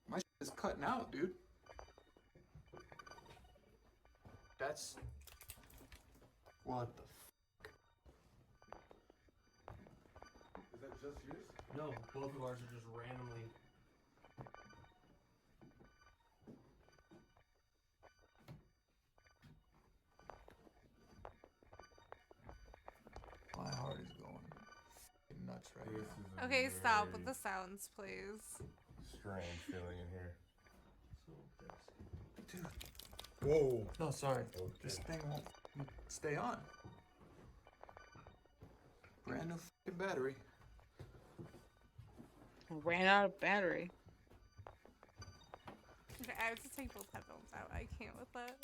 My shit is cutting out, dude. That's... What the Is that just yours? No, both of ours are just randomly. My heart is going nuts right This now. is a Okay, stop with very the sounds, please. strange feeling in here. So that's Dude. Whoa. No, sorry. Okay. This thing won't stay on. Brand new fucking battery. Ran out of battery. Okay, I have to take both headphones out. I can't with that.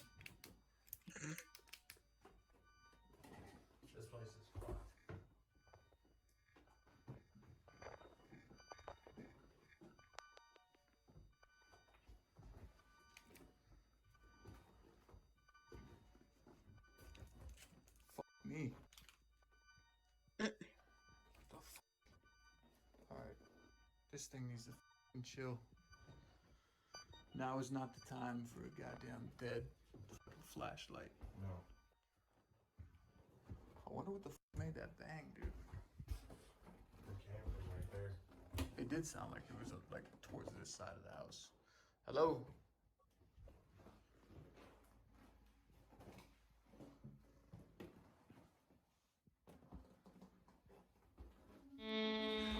this place is fucked. Fuck me. The fuck? Alright. This thing needs to fucking chill. Now is not the time for a goddamn dead fucking flashlight. No. I wonder what the fuck made that bang, dude. The camera right there. It did sound like it was like towards this side of the house. Hello?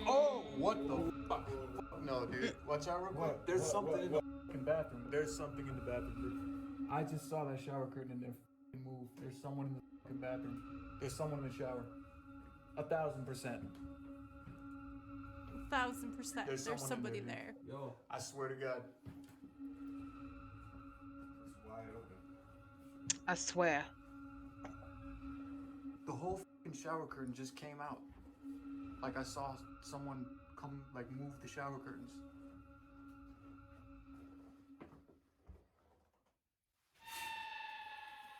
Oh, what the fuck? Fuck no, dude. Watch out real quick. What? There's What? something What? in the fucking bathroom. There's something in the bathroom, dude. I just saw that shower curtain in there fucking move. There's someone in the fucking bathroom. There's someone in the shower. 1,000%. 1000%. There's There's someone in somebody there, there. Yo, I swear to God. It's wide open. I swear. The whole fucking shower curtain just came out. Like I saw someone come, like move the shower curtains.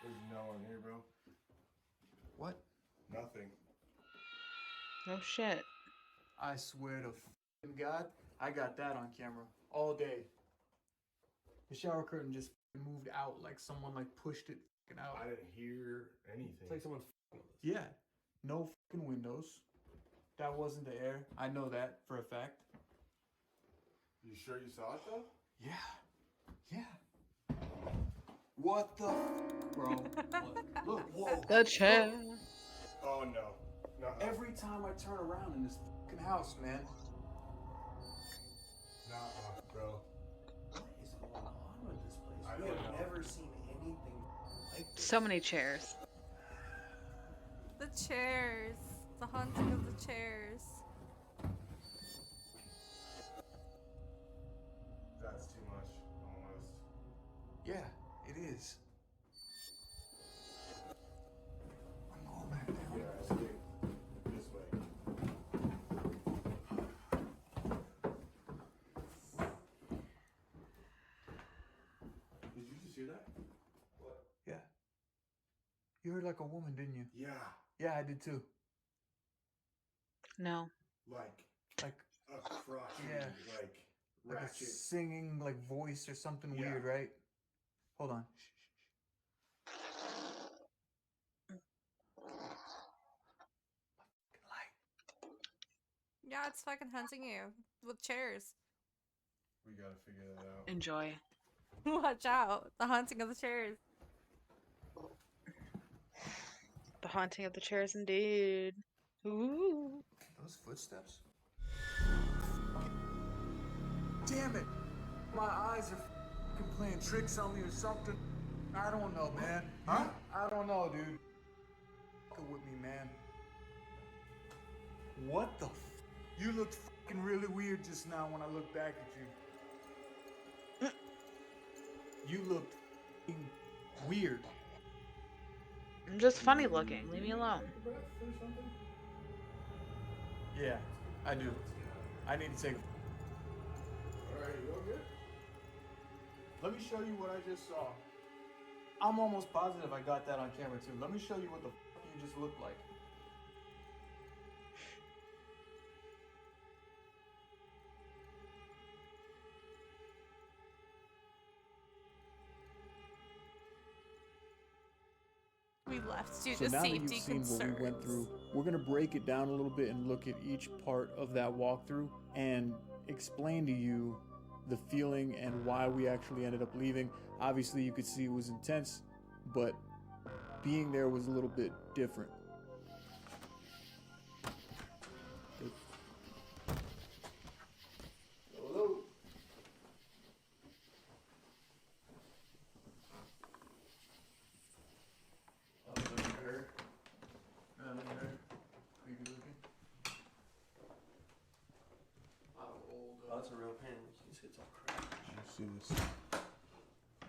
There's no one here, bro. What? Nothing. No shit. I swear to fucking God, I got that on camera all day. The shower curtain just fucking moved out like someone like pushed it fucking out. I didn't hear anything. it's like someone's fucking with us. Yeah, no fucking windows. That wasn't the air. I know that for a fact. You sure you saw it though? Yeah, yeah. What the bro? What? Look, whoa. The chair. Oh no. No. Every time I turn around in this fucking house, man. Nah, bro. What is going on with this place? I We don't have know. never seen anything like this. So many chairs. The chairs. The haunting of the chairs. That's too much, almost. Yeah, it is. I'm going back down. Yeah, escape this way. Did you just hear that? What? Yeah. You heard like a woman, didn't you? Yeah, Yeah, I did too. No. like Like a crotchety, Yeah. like like a ratchet. singing like voice or something Yeah. weird, right? Hold on. Fucking light. Yeah, it's fucking hunting you. With chairs. We gotta figure that out. Enjoy. Watch out. The haunting of the chairs. The haunting of the chairs indeed. Ooh. Those footsteps? Damn it! My eyes are fucking playing tricks on me or something. I don't know, man. Huh? I don't know, dude. Fucking with me, man. What the You looked fucking really weird just now when I looked back at you. You looked fucking weird. I'm just funny looking. Leave me alone. Breath or something? Yeah, I do. I need to take. Alright, you all good? Let me show you what I just saw. I'm almost positive I got that on camera too. Let me show you what the fuck you just looked like. We left due So to now that you've safety seen what we went concerns. through, we're gonna break it down a little bit and look at each part of that walkthrough and explain to you the feeling and why we actually ended up leaving. Obviously, you could see it was intense, but being there was a little bit different. Hello. Oh, that's a real pen. You see it's all cracked. You see this?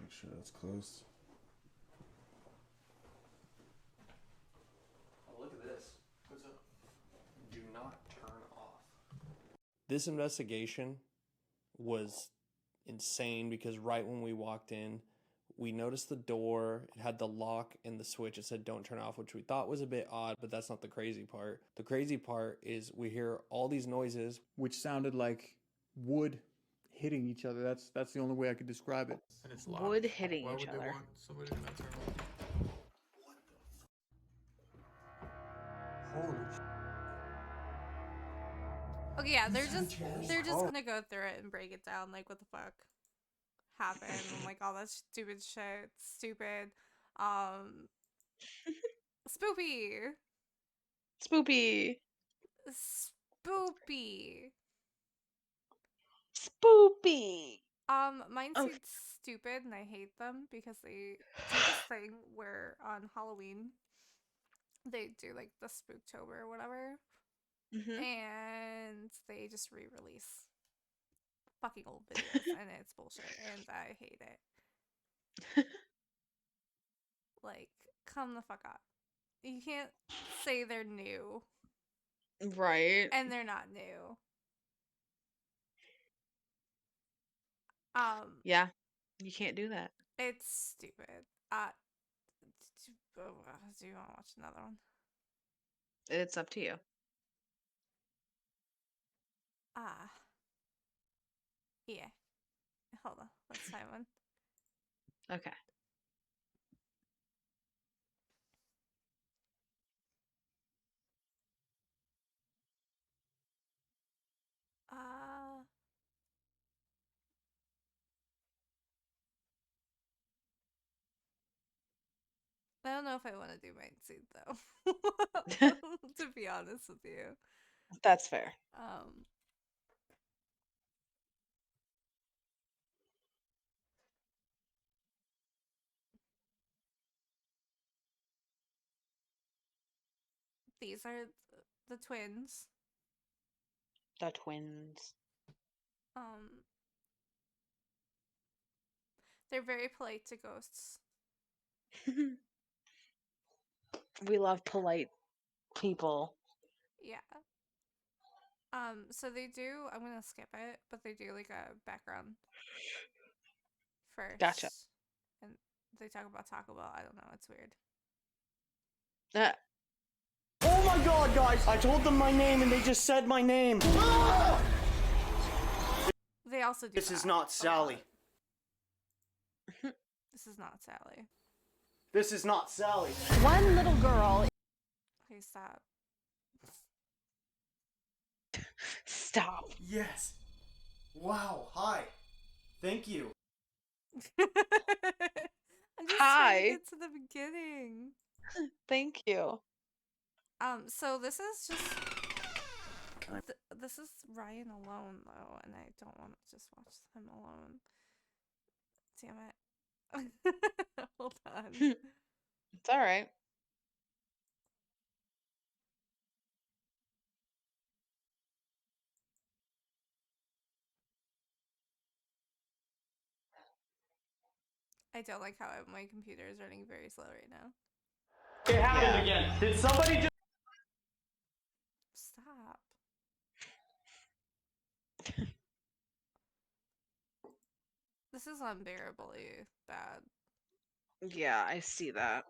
Make sure that's closed. Oh, look at this. What's up? Do not turn off. This investigation was insane because right when we walked in, we noticed the door. It had the lock and the switch. It said don't turn off, which we thought was a bit odd, but that's not the crazy part. The crazy part is we hear all these noises. Which sounded like wood hitting each other. That's the only way I could describe it. And it's locked. Wood hitting Why each would they other. want somebody to not turn off? Holy sh**. Okay, yeah, they're These just chairs? gonna go through it and break it down. Like, what the fuck happened? And like all that stupid shit. Stupid. Spoopy. Spoopy. Spoopy. Spoopy. Mine Oh. seems stupid and I hate them because they do this thing where on Halloween they do like the Spooktober or whatever, Mm-hmm. and they just re-release fucking old videos and it's bullshit and I hate it. Like, come the fuck up. You can't say they're new Right. and they're not new. Yeah. You can't do that. It's stupid. Do you want to watch another one? It's up to you. Ah, yeah. Hold on. Let's find one. Okay. Uh, I don't know if I want to do mine soon though. To be honest with you. That's fair. These are the twins. The twins. Um, they're very polite to ghosts. We love polite people. Yeah. So they do, I'm gonna skip it, but they do like a background first. Gotcha. And they talk about Taco Bell. I don't know, it's weird. Uh, Oh my god, guys! I told them my name and they just said my name. They also do This is that not a Sally. lot. This is not Sally. This is not Sally. One little girl. Okay, stop. Stop. Yes. Wow, hi. Thank you. I'm just trying to Hi. get to the beginning. Thank you. So this is just this is Ryan alone though, and I don't want to just watch him alone. Damn it. Hold on. It's all right. I don't like how my computer is running very slow right now. It happened again. Did somebody just... Stop. This is unbearably bad. Yeah, I see that.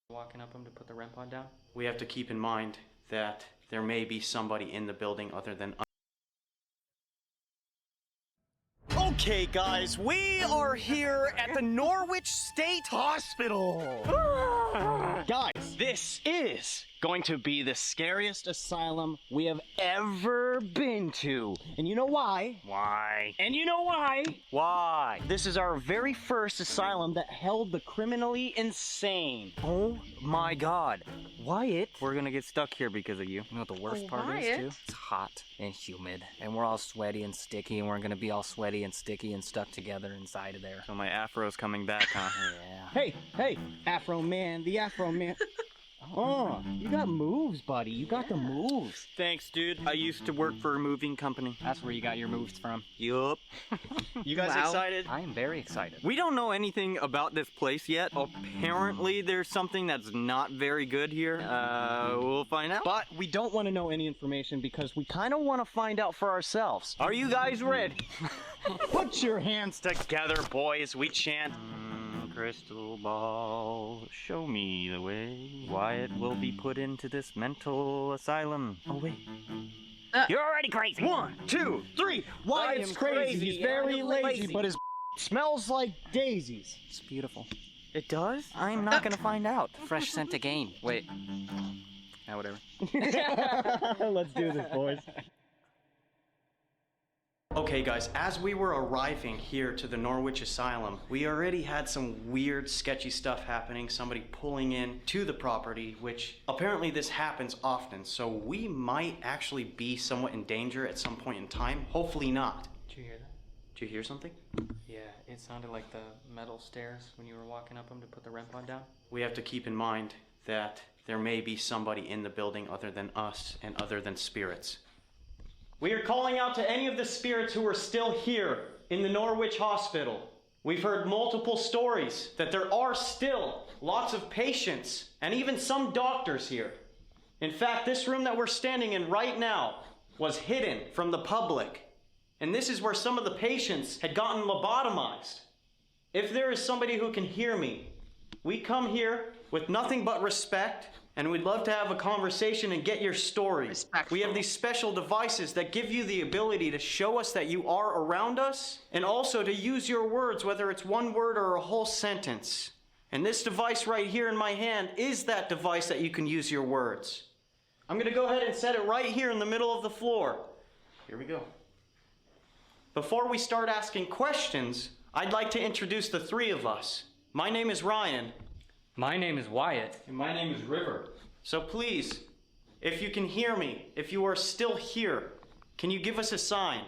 Walking up him to put the REM pod down? We have to keep in mind that there may be somebody in the building other than Okay, guys, we are here at the Norwich State Hospital. Guys, this is going to be the scariest asylum we have ever been to. And you know why? Why? And you know why? Why? This is our very first asylum that held the criminally insane. Oh my God. Wyatt, we're gonna get stuck here because of you. You know what the worst part is, too? It's hot and humid, and we're all sweaty and sticky, and we're gonna be all sweaty and sticky and stuck together inside of there. So my afro's coming back, huh? Yeah. Hey, Afro man, the Afro man. Oh, you got moves, buddy. You got the moves. Thanks, dude. I used to work for a moving company. That's where you got your moves from. Yup. You guys excited? I am very excited. We don't know anything about this place yet. Apparently, there's something that's not very good here. We'll find out. But we don't want to know any information because we kind of want to find out for ourselves. Are you guys ready? Put your hands together, boys. We chant. Crystal ball, show me the way. Wyatt will be put into this mental asylum. Oh, wait. You're already crazy. 1, 2, 3. Wyatt's crazy. He's very lazy, but his smells like daisies. It's beautiful. It does? I'm not gonna find out. Fresh scent again. Wait. Yeah, whatever. Let's do this, boys. Okay guys, as we were arriving here to the Norwich Asylum, we already had some weird, sketchy stuff happening, somebody pulling in to the property, which apparently this happens often, so we might actually be somewhat in danger at some point in time. Hopefully not. Did you hear that? Did you hear something? Yeah, it sounded like the metal stairs when you were walking up them to put the REM pod down. We have to keep in mind that there may be somebody in the building other than us and other than spirits. We are calling out to any of the spirits who are still here in the Norwich Hospital. We've heard multiple stories that there are still lots of patients and even some doctors here. In fact, this room that we're standing in right now was hidden from the public. And this is where some of the patients had gotten lobotomized. If there is somebody who can hear me, we come here with nothing but respect, and we'd love to have a conversation and get your story. Respectful. We have these special devices that give you the ability to show us that you are around us, and also to use your words, whether it's one word or a whole sentence. And this device right here in my hand is that device that you can use your words. I'm gonna go ahead and set it right here in the middle of the floor. Here we go. Before we start asking questions, I'd like to introduce the three of us. My name is Ryan. My name is Wyatt. And my name is River. So please, if you can hear me, if you are still here, can you give us a sign?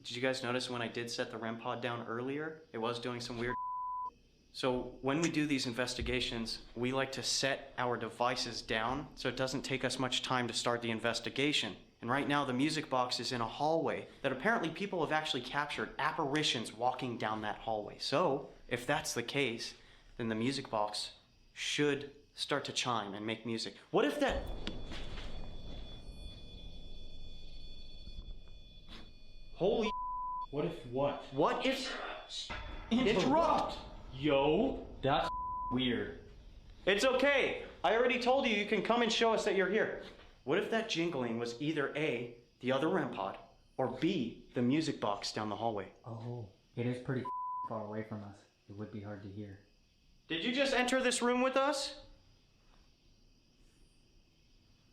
Did you guys notice when I did set the REM pod down earlier, it was doing some weird So when we do these investigations, we like to set our devices down so it doesn't take us much time to start the investigation. And right now the music box is in a hallway that apparently people have actually captured apparitions walking down that hallway. So if that's the case, then the music box should start to chime and make music. What if that... Holy... What if what? What if... Interrupt! Yo, that's weird. It's okay. I already told you you can come and show us that you're here. What if that jingling was either A, the other REM pod, or B, the music box down the hallway? Oh, it is pretty far away from us. It would be hard to hear. Did you just enter this room with us?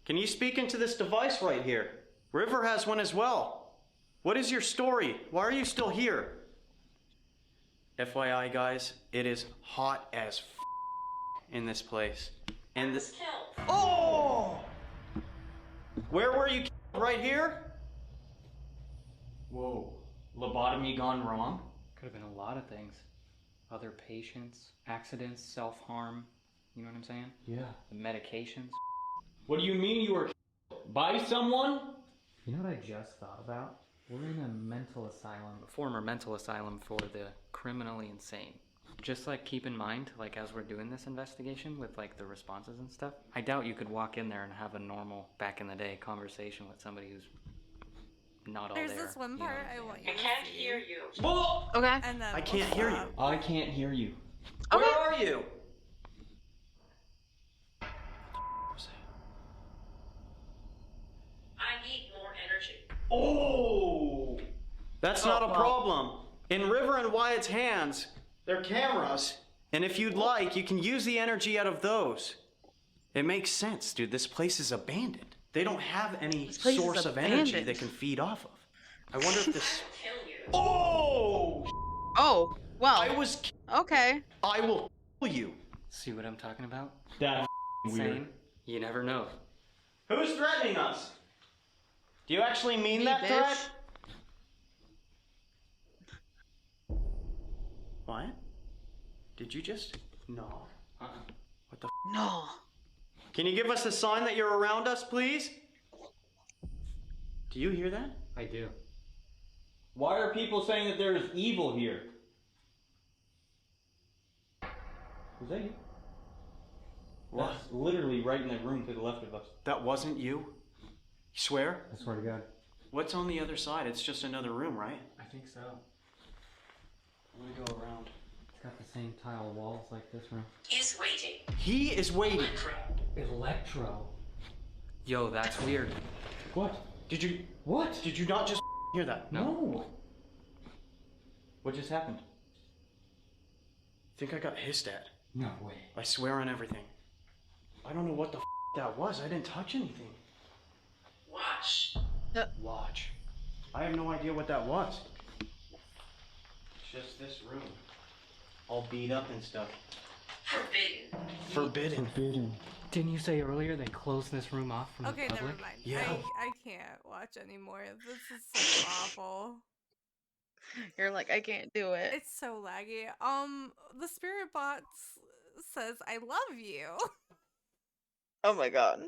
Can you speak into this device right here? River has one as well. What is your story? Why are you still here? FYI, guys, it is hot as in this place. And this... Oh! Where were you killed? Right here? Whoa. Lobotomy gone wrong? Could have been a lot of things. Other patients, accidents, self-harm. You know what I'm saying? Yeah. The medications. What do you mean you were killed? By someone? You know what I just thought about? We're in a mental asylum, a former mental asylum for the criminally insane. Just like keep in mind, like as we're doing this investigation with like the responses and stuff, I doubt you could walk in there and have a normal, back in the day, conversation with somebody who's not all There's there. this one you know part what I'm I saying? want you to Can't see. hear you. Whoa! Okay. And then I can't hear you. I can't hear you. Okay. Where are you? I need more energy. Oh! That's Oh, not a well. problem. In River and Wyatt's hands, they're cameras. And if you'd like, you can use the energy out of those. It makes sense, dude. This place is abandoned. They don't have any This place is source of energy they abandoned. can feed off of. I wonder if this. Oh! Oh, well. I was. Okay. I will kill you. See what I'm talking about? That's Same. weird. You never know. Who's threatening us? Do you actually mean Me, that bitch. threat? What? Did you just? No. What the? No. Can you give us a sign that you're around us, please? Do you hear that? I do. Why are people saying that there is evil here? Was that you? What? That's literally right in that room to the left of us. That wasn't you? You swear? I swear to God. What's on the other side? It's just another room, right? I think so. I'm gonna go around. It's got the same tile walls like this room. Is waiting. He is waiting. Electro. Yo, that's weird. What? Did you? What? Did you not just hear that? No. What just happened? I think I got hissed at. No way. I swear on everything. I don't know what the that was. I didn't touch anything. Watch. Watch. I have no idea what that was. It's just this room. All beat up and stuff. Forbidden. Forbidden. Didn't you say earlier they closed this room off from Okay, the never public? mind. Yeah. I can't watch anymore. This is so awful. You're like, I can't do it. It's so laggy. The spirit box says I love you. Oh my god.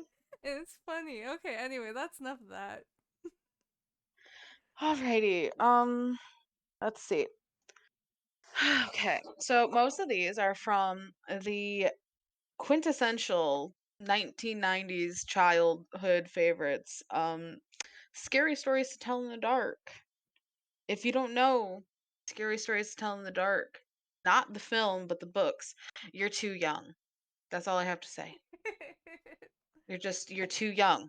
It's funny. Okay, anyway, that's enough of that. Alrighty. Let's see. Okay, so most of these are from the quintessential 1990s childhood favorites. Scary Stories to Tell in the Dark. If you don't know Scary Stories to Tell in the Dark, not the film, but the books, you're too young. That's all I have to say. You're too young.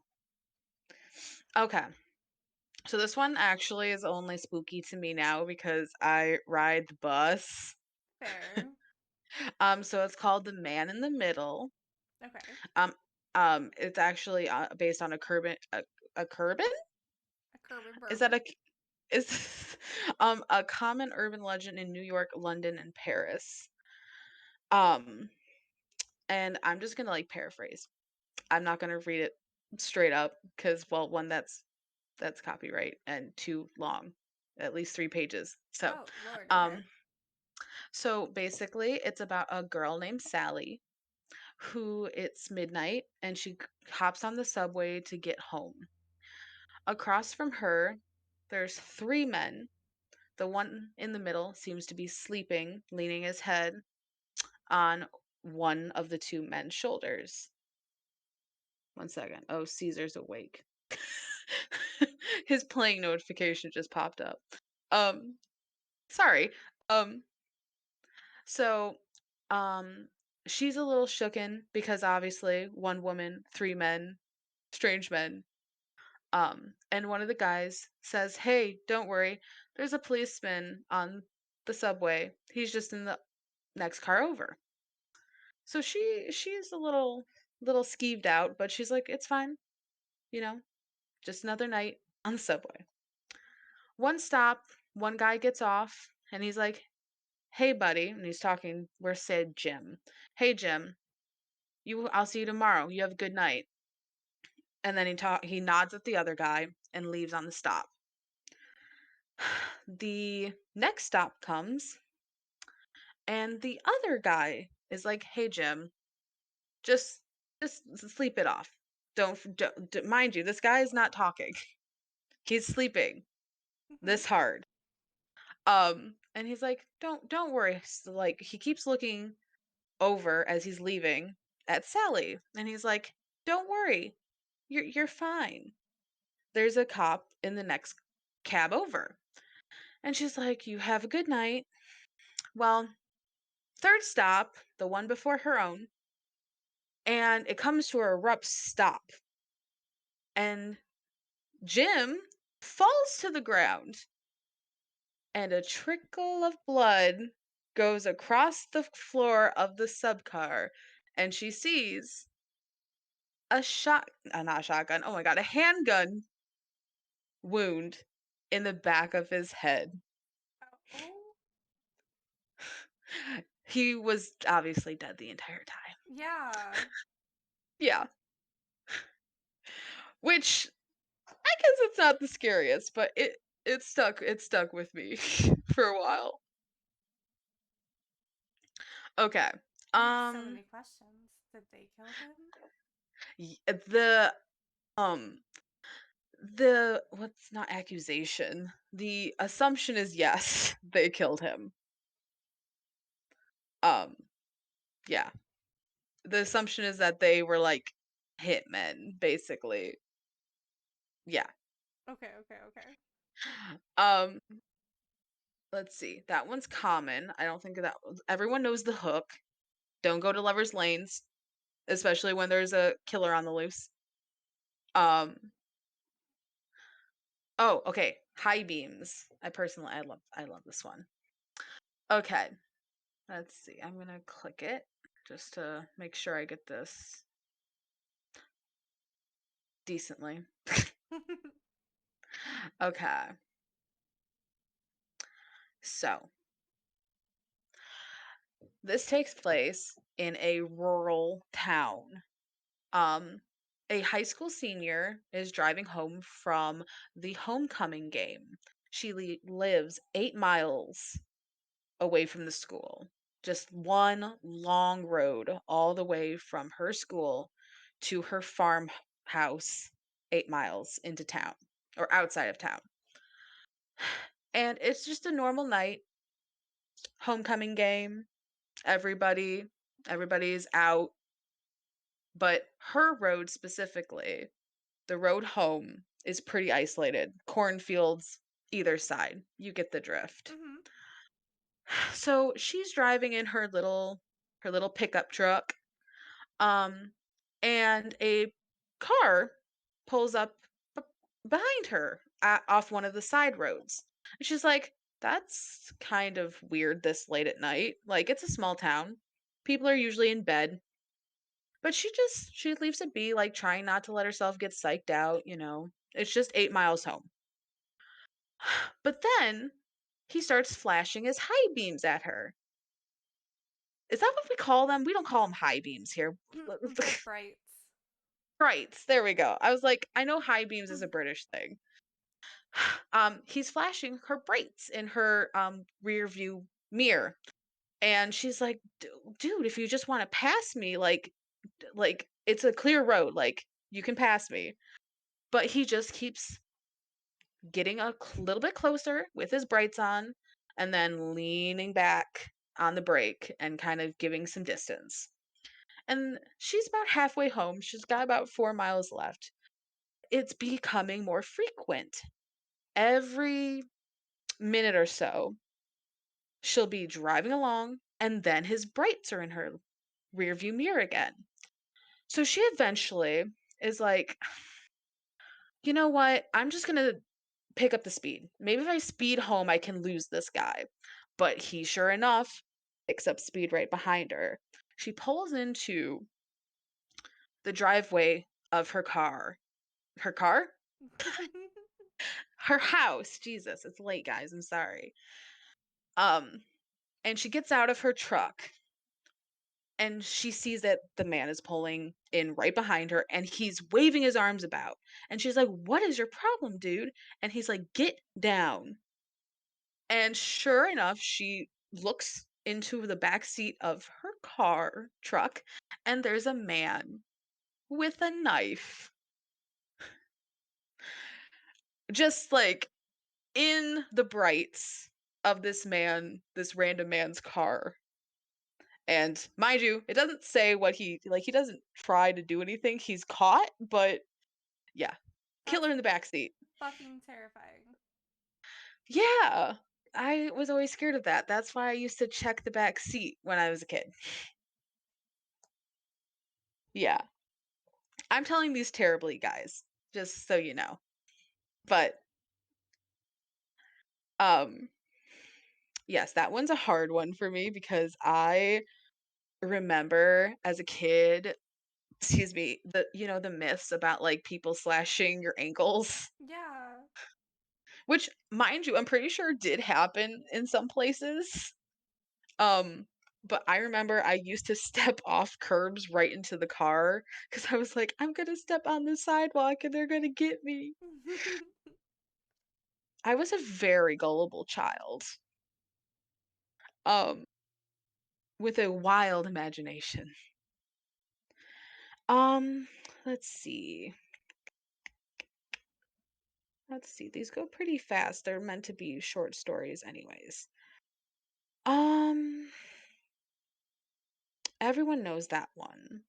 Okay. So this one actually is only spooky to me now because I ride the bus. Fair. So it's called The Man in the Middle. Okay. It's actually based on a Curbin. A Curbin? A Curb and Is that Bourbon. is a common urban legend in New York, London, and Paris. And I'm just gonna like paraphrase. I'm not gonna read it straight up because, well, one, that's copyright, and too long, at least 3 pages. So, Oh, Lord. Okay. So basically, it's about a girl named Sally who it's midnight and she hops on the subway to get home. Across from her, there's 3 men. The one in the middle seems to be sleeping, leaning his head on one of the 2 men's shoulders. 1 second. Oh, Caesar's awake. His playing notification just popped up. Um, sorry. Um, so, um, she's a little shooken because obviously 1 woman, 3 men, strange men. And one of the guys says, "Hey, don't worry. There's a policeman on the subway. He's just in the next car over." So she's a little skeeved out, but she's like, "It's fine. You know, just another night on the subway." One stop, one guy gets off, and he's like, "Hey, buddy," and he's talking. We're said Jim. "Hey, Jim. I'll see you tomorrow. You have a good night." And then he nods at the other guy and leaves on the stop. The next stop comes, and the other guy is like, "Hey, Jim, just sleep it off. Mind you, this guy is not talking. He's sleeping this hard." And he's like, "Don't worry." So, like, he keeps looking over as he's leaving at Sally, and he's like, "Don't worry. You're fine. There's a cop in the next cab over." And she's like, "You have a good night." Well, third stop, the one before her own, and it comes to a abrupt stop. And Jim falls to the ground. and a trickle of blood goes across the floor of the subcar, and she sees not a shotgun, oh my god, a handgun wound in the back of his head. Oh, He was obviously dead the entire time. yeah. Yeah. Which I guess it's not the scariest, but it stuck with me for a while. Okay. I have so Um many questions. Did they kill him? the um the what's not accusation? The assumption is yes, they killed him. Um yeah. The assumption is that they were like hitmen basically. Yeah. Okay, okay, okay. Um let's see. That one's common. I don't think everyone knows the hook. Don't go to lovers lanes, especially when there's a killer on the loose. Um oh, okay. High beams. I love this one. Okay. Let's see. I'm gonna click it just to make sure I get this decently. Okay. So this takes place in a rural town. Um, a high school senior is driving home from the homecoming game. She lives 8 miles away from the school. Just one long road all the way from her school to her farmhouse, 8 miles into town or outside of town. And it's just a normal night, homecoming game. Everybody, everybody's out, but her road specifically, the road home is pretty isolated. Cornfields either side. You get the drift. Mm-hmm. So she's driving in her little pickup truck. Um and a car pulls up b- behind her off one of the side roads. And she's like, "That's kind of weird this late at night. Like it's a small town. People are usually in bed." But she leaves it be, like trying not to let herself get psyched out. It's just 8 miles home. But then he starts flashing his high beams at her. Is that what we call them? We don't call them high beams here. They're brights. Brights. There we go. I was like, I know high beams is a British thing. He's flashing her brights in her rear view mirror. And she's like, Dude, if you just want to pass me, like it's a clear road, like you can pass me." But he just keeps getting a little bit closer with his brights on and then leaning back on the brake and kind of giving some distance. And she's about halfway home. She's got about 4 miles left. It's becoming more frequent. Every minute or so, she'll be driving along, and then his brights are in her rearview mirror again. So she eventually is like, "You know what? I'm just going to pick up the speed. Maybe if I speed home, I can lose this guy." But he, sure enough, picks up speed right behind her. She pulls into the driveway of her car. Her car? Her house. Jesus, it's late, guys. I'm sorry. Um, and she gets out of her truck and she sees that the man is pulling in right behind her and he's waving his arms about. And she's like, "What is your problem, dude?" And he's like, "Get down." And sure enough, she looks into the back seat of her truck, and there's a man with a knife. Just like in the brights of this random man's car. And mind you, it doesn't say what he doesn't try to do anything. He's caught, but yeah. That's Killer in the back seat. fucking terrifying. Yeah. I was always scared of that. That's why I used to check the back seat when I was a kid. Yeah. I'm telling these terribly, guys, just so you know. But um Yes, that one's a hard one for me because I remember as a kid, excuse me, the myths about, like, people slashing your ankles, Yeah. which, mind you, I'm pretty sure did happen in some places. Um, but I remember I used to step off curbs right into the car because I was like, "I'm gonna step on the sidewalk and they're gonna get me." I was a very gullible child, um, with a wild imagination. Um, let's see. Let's see. These go pretty fast. They're meant to be short stories anyways. Um, everyone knows that one.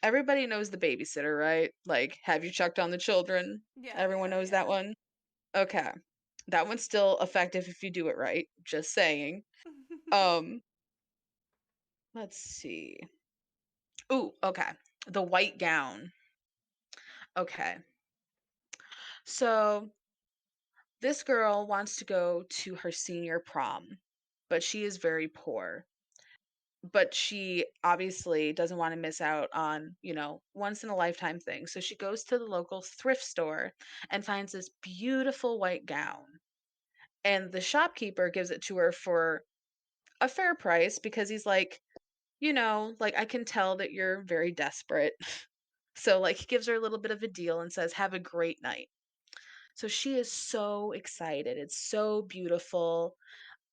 Everybody knows the babysitter, right? Like, have you checked on the children? Yeah, Everyone yeah, knows that one? Okay. That one's still effective if you do it right, just saying. yeah. Um, let's see. Ooh, okay. The white gown. Okay. So, this girl wants to go to her senior prom, but she is very poor. But she obviously doesn't wanna miss out on, once in a lifetime thing, so she goes to the local thrift store and finds this beautiful white gown, and the shopkeeper gives it to her for a fair price because he's like, like, "I can tell that you're very desperate." So, like, he gives her a little bit of a deal and says, "Have a great night." So she is so excited, it's so beautiful,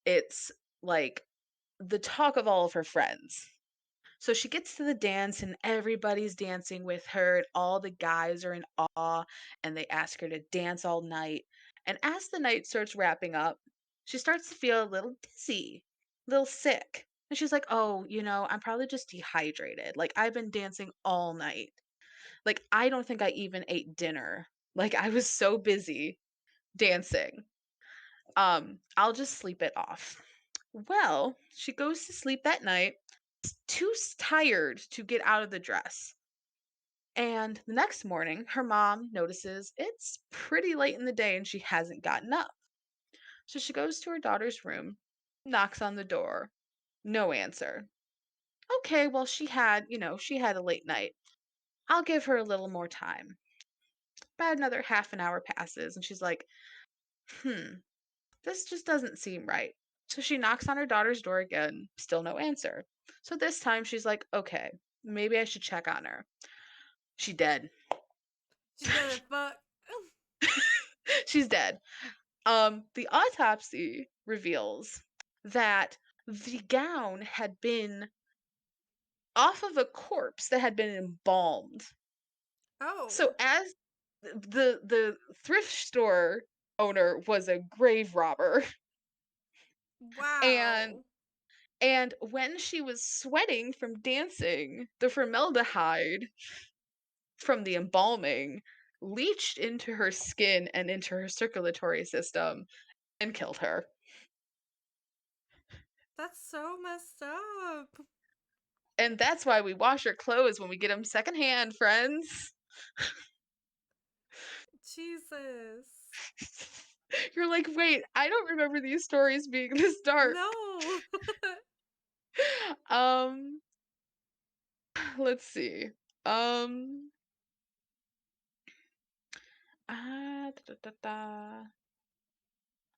it's, like, the talk of all of her friends. So she gets to the dance and everybody's dancing with her, and all the guys are in awe and they ask her to dance all night. And as the night starts wrapping up, she starts to feel a little dizzy, a little sick. And she's like, "Oh, I'm probably just dehydrated. Like, I've been dancing all night. Like, I don't think I even ate dinner. Like, I was so busy dancing. I'll just sleep it off." Well, she goes to sleep that night too tired to get out of the dress. And the next morning, her mom notices it's pretty late in the day and she hasn't gotten up. So she goes to her daughter's room, knocks on the door. No answer. Okay, well, she had a late night. I'll give her a little more time. About another half an hour passes and she's like, hmm, this just doesn't seem right. So she knocks on her daughter's door again, still no answer. So this time she's like, okay, maybe I should check on her. She dead. She did it, fuck. She's dead. The autopsy reveals that the gown had been off of a corpse that had been embalmed. So Oh, as the thrift store owner was a grave robber, and wow. and when she was sweating from dancing, the formaldehyde from the embalming leached into her skin and into her circulatory system and killed her. That's so messed up. And that's why we wash our clothes when we get them secondhand, friends. Jesus. You're like, "Wait, I don't remember these stories being this dark." No. Um, let's see. Um, da, da, da.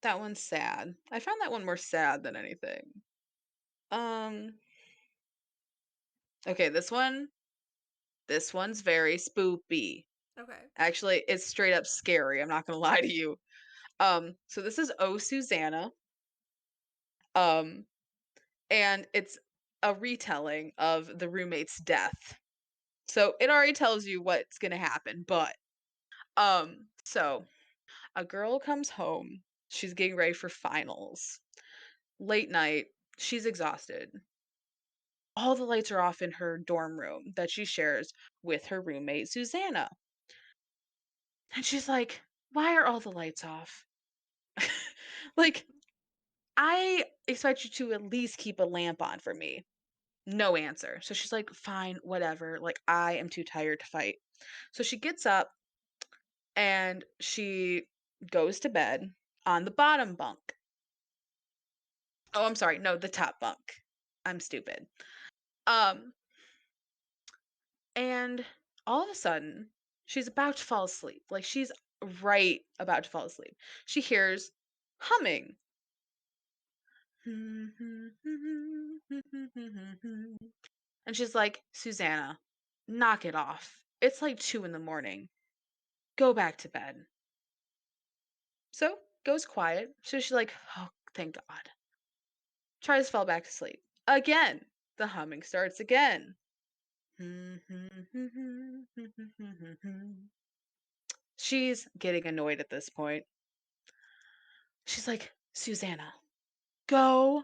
That one's sad. I found that one more sad than anything. Um, okay, this one's very spoopy. Okay. Actually, it's straight up scary, I'm not gonna lie to you. So this is Oh Susanna. Um, and it's a retelling of the roommate's death. So it already tells you what's gonna happen, but so a girl comes home, she's getting ready for finals. Late night, she's exhausted. All the lights are off in her dorm room that she shares with her roommate Susanna. And she's like, "Why are all the lights off?" Like, I expect you to at least keep a lamp on for me. No answer. So she's like, "Fine, whatever. Like, I am too tired to fight." So she gets up and she goes to bed on the bottom bunk. Oh, I'm sorry. No, the top bunk. I'm stupid. Um, and all of a sudden, she's about to fall asleep. Like she's right about to fall asleep. She hears humming. And she's like, Susanna, knock it off. It's like 2 in the morning. Go back to bed. So goes quiet. So she's like, oh, thank God. Tries to fall back to sleep. Again, the humming starts again. She's getting annoyed at this point. She's like, Susanna, go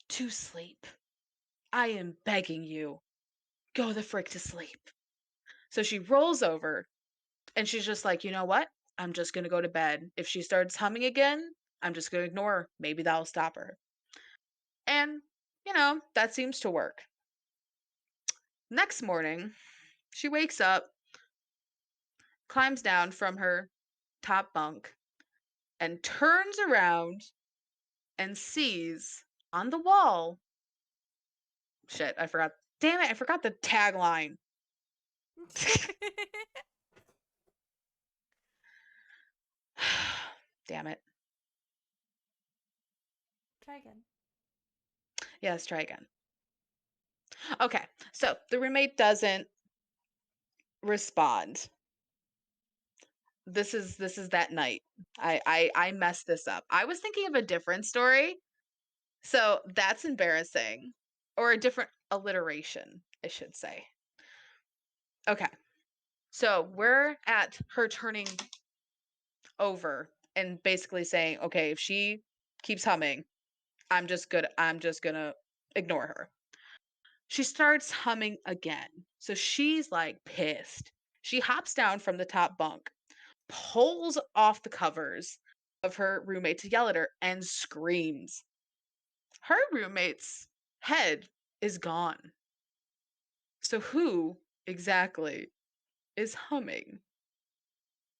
to sleep. I am begging you. Go the frick to sleep. So she rolls over and she's just like, you know what? I'm just going to go to bed. If she starts humming again, I'm just going to ignore her. Maybe that'll stop her. And, that seems to work. Next morning, she wakes up, climbs down from her top bunk, and turns around and sees on the wall. Shit, I forgot. Damn it, I forgot the tagline. Damn it. Try again. Yeah, let's try again. Okay, so the roommate doesn't respond. This is that night. I messed this up. I was thinking of a different story, so that's embarrassing. Or a different alliteration, I should say. Okay. So we're at her turning over and basically saying, okay, if she keeps humming, I'm just gonna ignore her. She starts humming again. So she's like pissed. She hops down from the top bunk, pulls off the covers of her roommate to yell at her, and screams. Her roommate's head is gone. So who exactly is humming?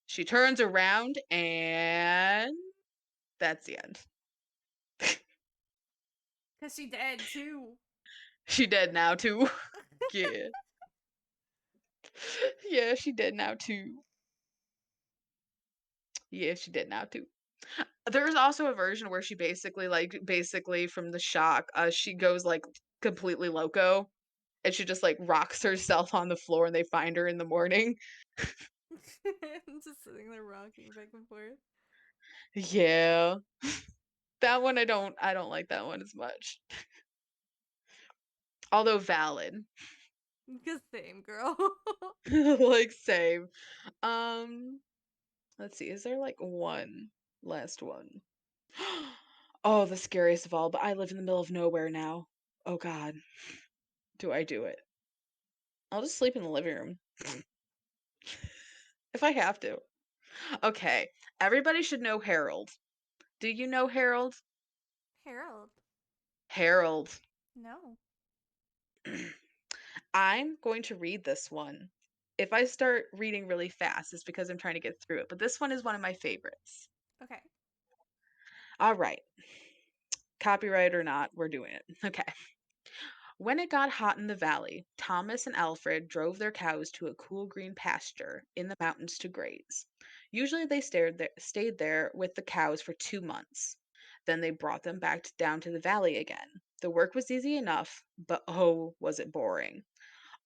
She turns around and that's the end. Because she dead too. She dead now too. Yeah. Yeah, she dead now too. Yeah, she dead now too. There's also a version where she basically from the shock, she goes like completely loco and she just like rocks herself on the floor and they find her in the morning. Just sitting there rocking back and forth. Yeah. That one I don't like that one as much. Although valid. The same girl. Like same. Um let's see, is there like one last one? Oh, the scariest of all, but I live in the middle of nowhere now. Oh god. Do I do it? I'll just sleep in the living room. If I have to. Okay. Everybody should know Harold. Do you know Harold? Harold. Harold. No. I'm going to read this one. If I start reading really fast, it's because I'm trying to get through it. But this one is one of my favorites. Okay. All right. Copyright or not, we're doing it. Okay. When it got hot in the valley, Thomas and Alfred drove their cows to a cool green pasture in the mountains to graze. Usually they stayed there with the cows for 2 months. Then they brought them back down to the valley again. The work was easy enough, but oh, was it boring.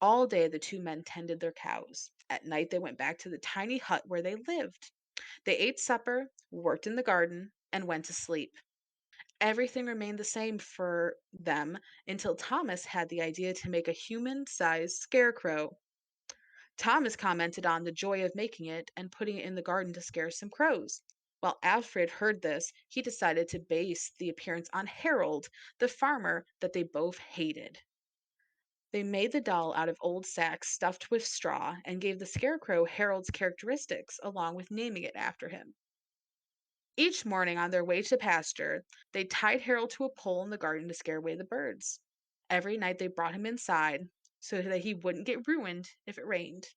All day the two men tended their cows. At night they went back to the tiny hut where they lived. They ate supper, worked in the garden, and went to sleep. Everything remained the same for them until Thomas had the idea to make a human sized scarecrow. Thomas commented on the joy of making it and putting it in the garden to scare some crows. While Alfred heard this, he decided to base the appearance on Harold, the farmer that they both hated. They made the doll out of old sacks stuffed with straw and gave the scarecrow Harold's characteristics along with naming it after him. Each morning on their way to pasture, they tied Harold to a pole in the garden to scare away the birds. Every night they brought him inside so that he wouldn't get ruined if it rained.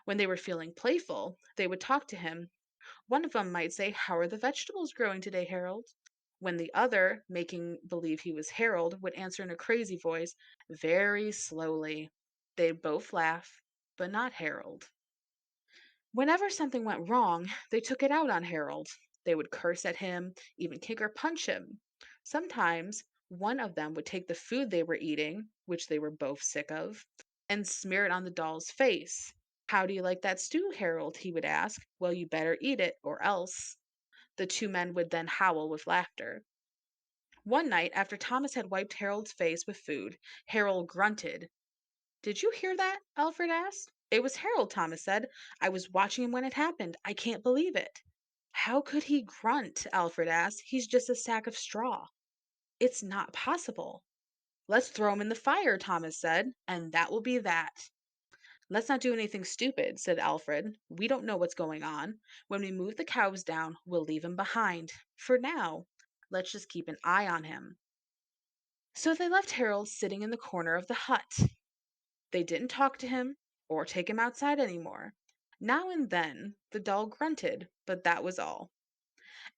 When they were feeling playful, they would talk to him. One of them might say, "How are the vegetables growing today, Harold?" when the other, making believe he was Harold, would answer in a crazy voice, very slowly. They'd both laugh, but not Harold. Whenever something went wrong, they took it out on Harold. They would curse at him, even kick or punch him. Sometimes one of them would take the food they were eating, which they were both sick of, and smear it on the doll's face. How do you like that stew, Harold? He would ask. Well, you better eat it, or else. The two men would then howl with laughter. One night, after Thomas had wiped Harold's face with food, Harold grunted. Did you hear that? Alfred asked. It was Harold, Thomas said. I was watching him when it happened. I can't believe it. How could he grunt? Alfred asked. He's just a sack of straw. It's not possible. Let's throw him in the fire, Thomas said, and that will be that. Let's not do anything stupid, said Alfred. We don't know what's going on. When we move the cows down, we'll leave him behind. For now, let's just keep an eye on him. So they left Harold sitting in the corner of the hut. They didn't talk to him or take him outside anymore. Now and then the doll grunted, but that was all.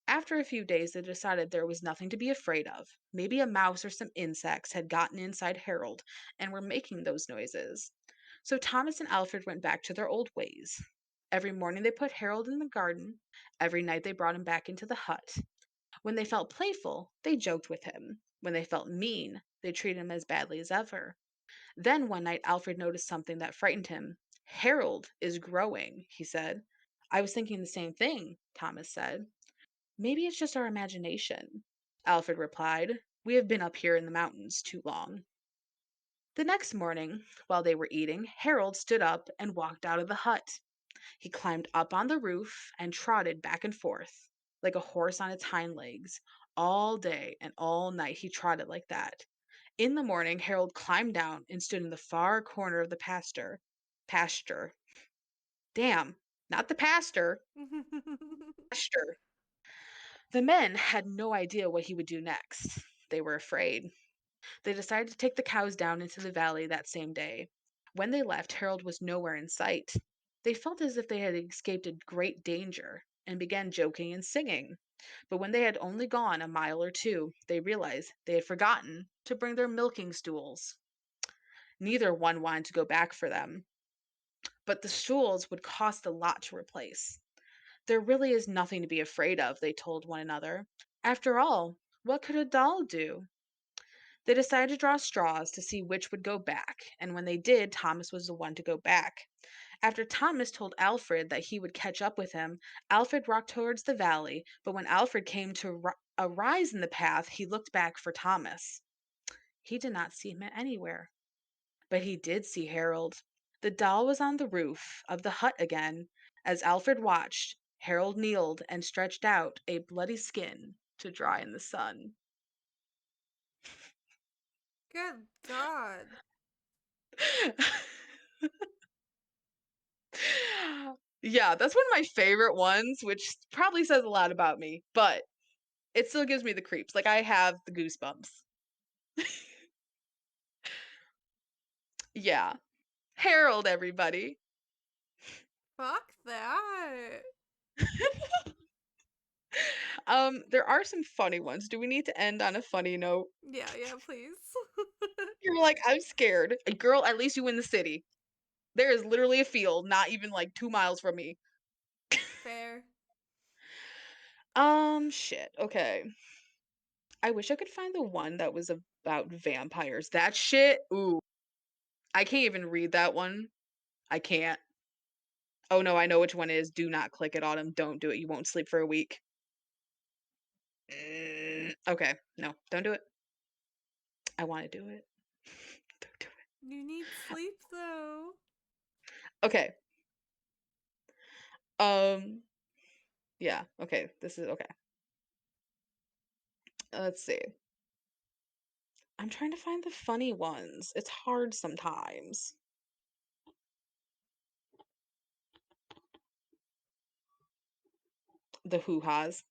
After a few days, they decided there was nothing to be afraid of. Maybe a mouse or some insects had gotten inside Harold and were making those noises. So Thomas and Alfred went back to their old ways. Every morning they put Harold in the garden. Every night they brought him back into the hut. When they felt playful, they joked with him. When they felt mean, they treated him as badly as ever. Then one night Alfred noticed something that frightened him. Harold is growing, he said. I was thinking the same thing, Thomas said. Maybe it's just our imagination, Alfred replied. We have been up here in the mountains too long. The next morning, while they were eating, Harold stood up and walked out of the hut. He climbed up on the roof and trotted back and forth, like a horse on its hind legs. All day and all night he trotted like that. In the morning, Harold climbed down and stood in the far corner of the pasture. Pasture. Damn, not the pastor. Pasture. The men had no idea what he would do next. They were afraid. They decided to take the cows down into the valley that same day. When they left, Harold was nowhere in sight. They felt as if they had escaped a great danger and began joking and singing. But when they had only gone a mile or two, they realized they had forgotten to bring their milking stools. Neither one wanted to go back for them, but the stools would cost a lot to replace. There really is nothing to be afraid of, they told one another. After all, what could a doll do? They decided to draw straws to see which would go back, and when they did, Thomas was the one to go back. After Thomas told Alfred that he would catch up with him, Alfred walked towards the valley, but when Alfred came to a rise in the path, he looked back for Thomas. He did not see him anywhere. But he did see Harold. The doll was on the roof of the hut again. As Alfred watched, Harold kneeled and stretched out a bloody skin to dry in the sun. Good God. Yeah, that's one of my favorite ones, which probably says a lot about me, but it still gives me the creeps. Like, I have the goosebumps. Yeah. Harold, everybody. Fuck that. There are some funny ones. Do we need to end on a funny note? Yeah, please. You're like, I'm scared. Girl, at least you in the city. There is literally a field, not even like 2 miles from me. Fair. Shit. Okay. I wish I could find the one that was about vampires. That shit, ooh. I can't even read that one. I can't. Oh no, I know which one it is. Do not click it, Autumn. Don't do it. You won't sleep for a week. Okay, no, don't do it. I want to do it. Don't do it. You need sleep though. Okay. Um, yeah, okay. This is okay. Let's see. I'm trying to find the funny ones. It's hard sometimes. The hoo-has.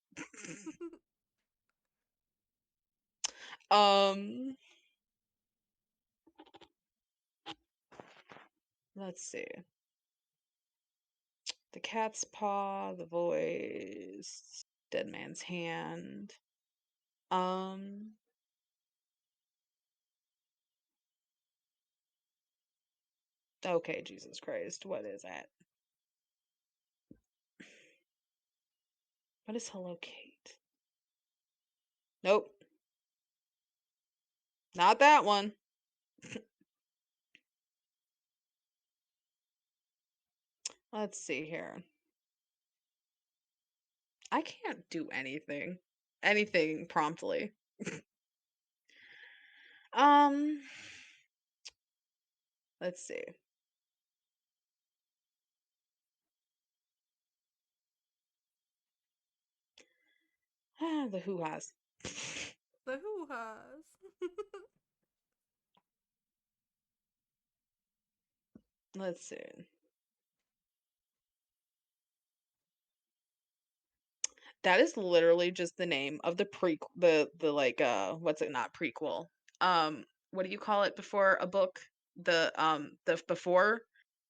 Um, let's see. The cat's paw, the voice, dead man's hand. Um, okay, Jesus Christ, what is that? What is Hello Kate? Nope, not that one. Let's see here. I can't do anything promptly. Um, let's see. The Who has. The hoo-has. Let's see. That is literally just the name of the the like what's it, not prequel. What do you call it before a book? The before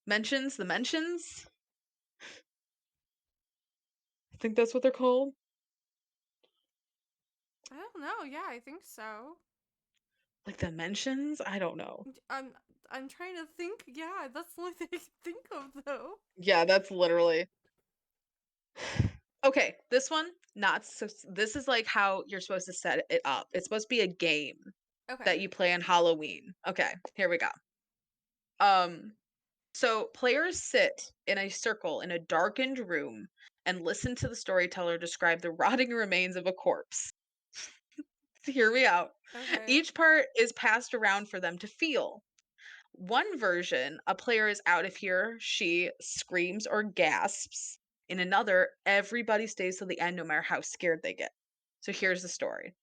mentions, the mentions? I think that's what they're called. I don't know. Yeah, I think so. Like the mentions? I don't know. I'm I'm trying to think. Yeah, that's the only thing I can think of though. Yeah, that's literally. Okay, this one not so this is like how you're supposed to set it up. It's supposed to be a game Okay. that you play on Halloween. Okay, here we go. Um So players sit in a circle in a darkened room and listen to the storyteller describe the rotting remains of a corpse. Hear me out. Okay. Each part is passed around for them to feel. One version, a player is out if he or she screams or gasps. In another, everybody stays till the end no matter how scared they get. So here's the story.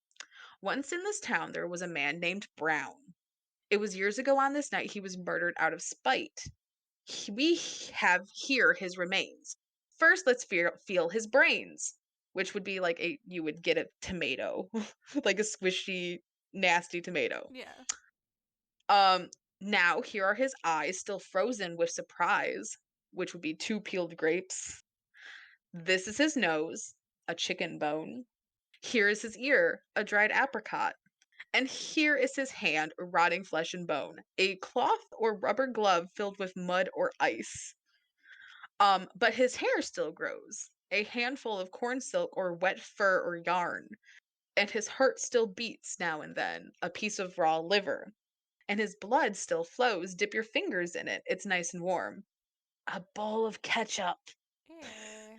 Once in this town, there was a man named Brown. It was years ago on this night he was murdered out of spite. We have here his remains. First, let's feel his brains, which would be like a you would get a tomato, like a squishy, nasty tomato. Yeah. Um, Now here are his eyes, still frozen with surprise, which would be two peeled grapes. This is his nose, a chicken bone. Here is his ear, a dried apricot. And here is his hand, rotting flesh and bone, a cloth or rubber glove filled with mud or ice. But his hair still grows, a handful of corn silk or wet fur or yarn, and his heart still beats now and then, a piece of raw liver, and his blood still flows. Dip your fingers in it, it's nice and warm. A bowl of ketchup, Eh.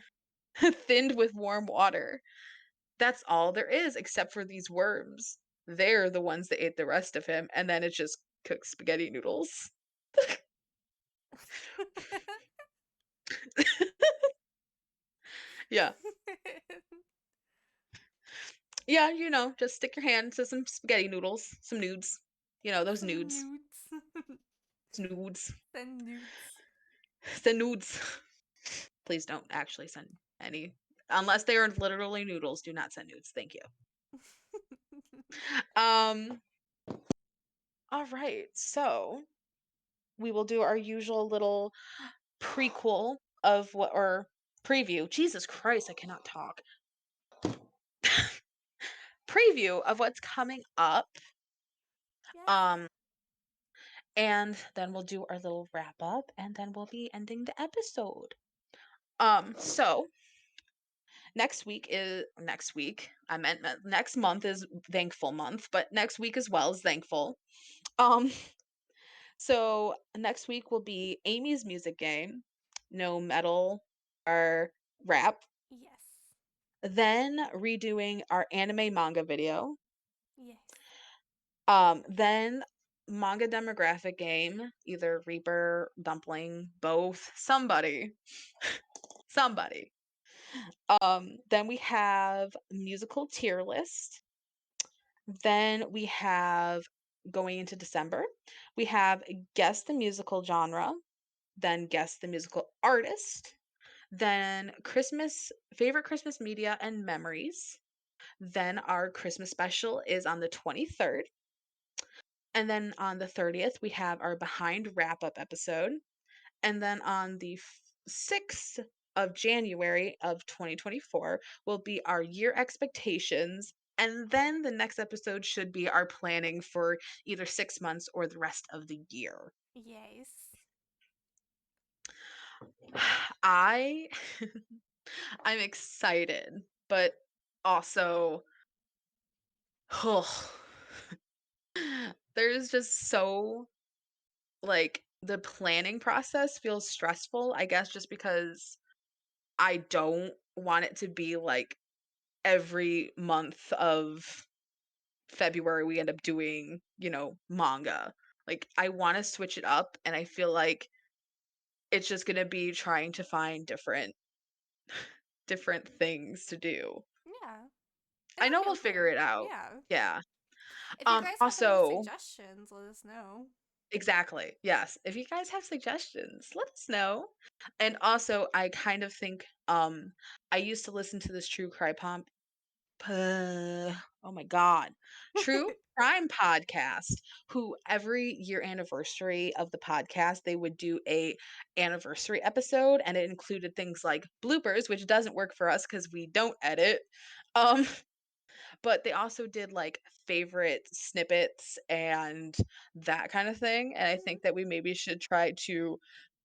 thinned with warm water. That's all there is, except for these worms. They're the ones that ate the rest of him, and then it's just cooked spaghetti noodles. Yeah. Yeah, just stick your hand to some spaghetti noodles, some nudes. Those Some nudes. nudes. Nudes. Send nudes. Send nudes. Please don't actually send any. Unless they are literally noodles, do not send nudes. Thank you. Um, all right. So we will do our usual little prequel of what or preview. Jesus Christ, I cannot talk. Preview of what's coming up. Yes. Um, and then we'll do our little wrap up and then we'll be ending the episode. So next week. I meant next month is thankful month, but next week as well is thankful. Um, so next week will be Amy's music game, no metal or rap. Yes. Then redoing our anime manga video. Yes. Then manga demographic game, either Reaper, Dumpling, both, somebody. Somebody. Then we have musical tier list. Then we have going into December, we have guess the musical genre, then guess the musical artist, then Christmas favorite Christmas media and memories. Then our Christmas special is on the 23rd. And then on the 30th, we have our behind wrap up episode. And then on the 6th of January of 2024 will be our year expectations And then the next episode should be our planning for either 6 months or the rest of the year. Yes. I I'm excited, but also there's just so like the planning process feels stressful, I guess just because I don't want it to be like every month of February we end up doing, manga. Like I want to switch it up and I feel like it's just going to be trying to find different things to do. Yeah. I It'll know be we'll figure okay. it out. Yeah. Yeah. If you guys have any Also, suggestions, let us know. exactly. Yes. If you guys have suggestions, let us know. And also, I kind of think I used to listen to this true crime oh my god. True crime podcast who every year anniversary of the podcast they would do a anniversary episode and it included things like bloopers which doesn't work for us cuz we don't edit. Um but they also did like favorite snippets and that kind of thing. And I think that we maybe should try to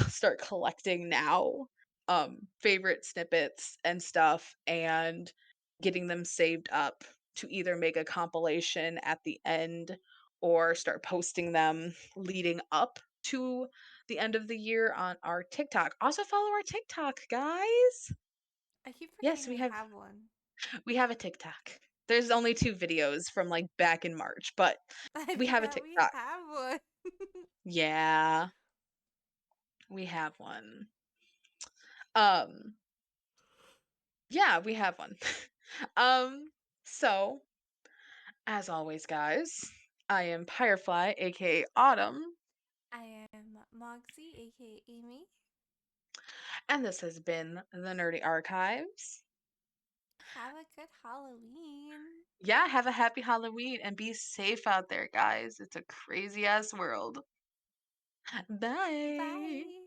start collecting now favorite snippets and stuff and getting them saved up to either make a compilation at the end or start posting them leading up to the end of the year on our TikTok. Also follow our TikTok, guys. I keep Yes, forgetting we have one. we have a TikTok. There's only 2 videos from, like, back in March, but I we have a forgot we TikTok. have one. Yeah, we have one. Um, yeah, we have one. Um, so, as always, guys, I am Firefly, aka Autumn, I am Mogsy, aka Amy. and this has been the Nerdy Archives. Have a good Halloween. Yeah, have a happy Halloween and be safe out there, guys. It's a crazy ass world. Bye. Bye.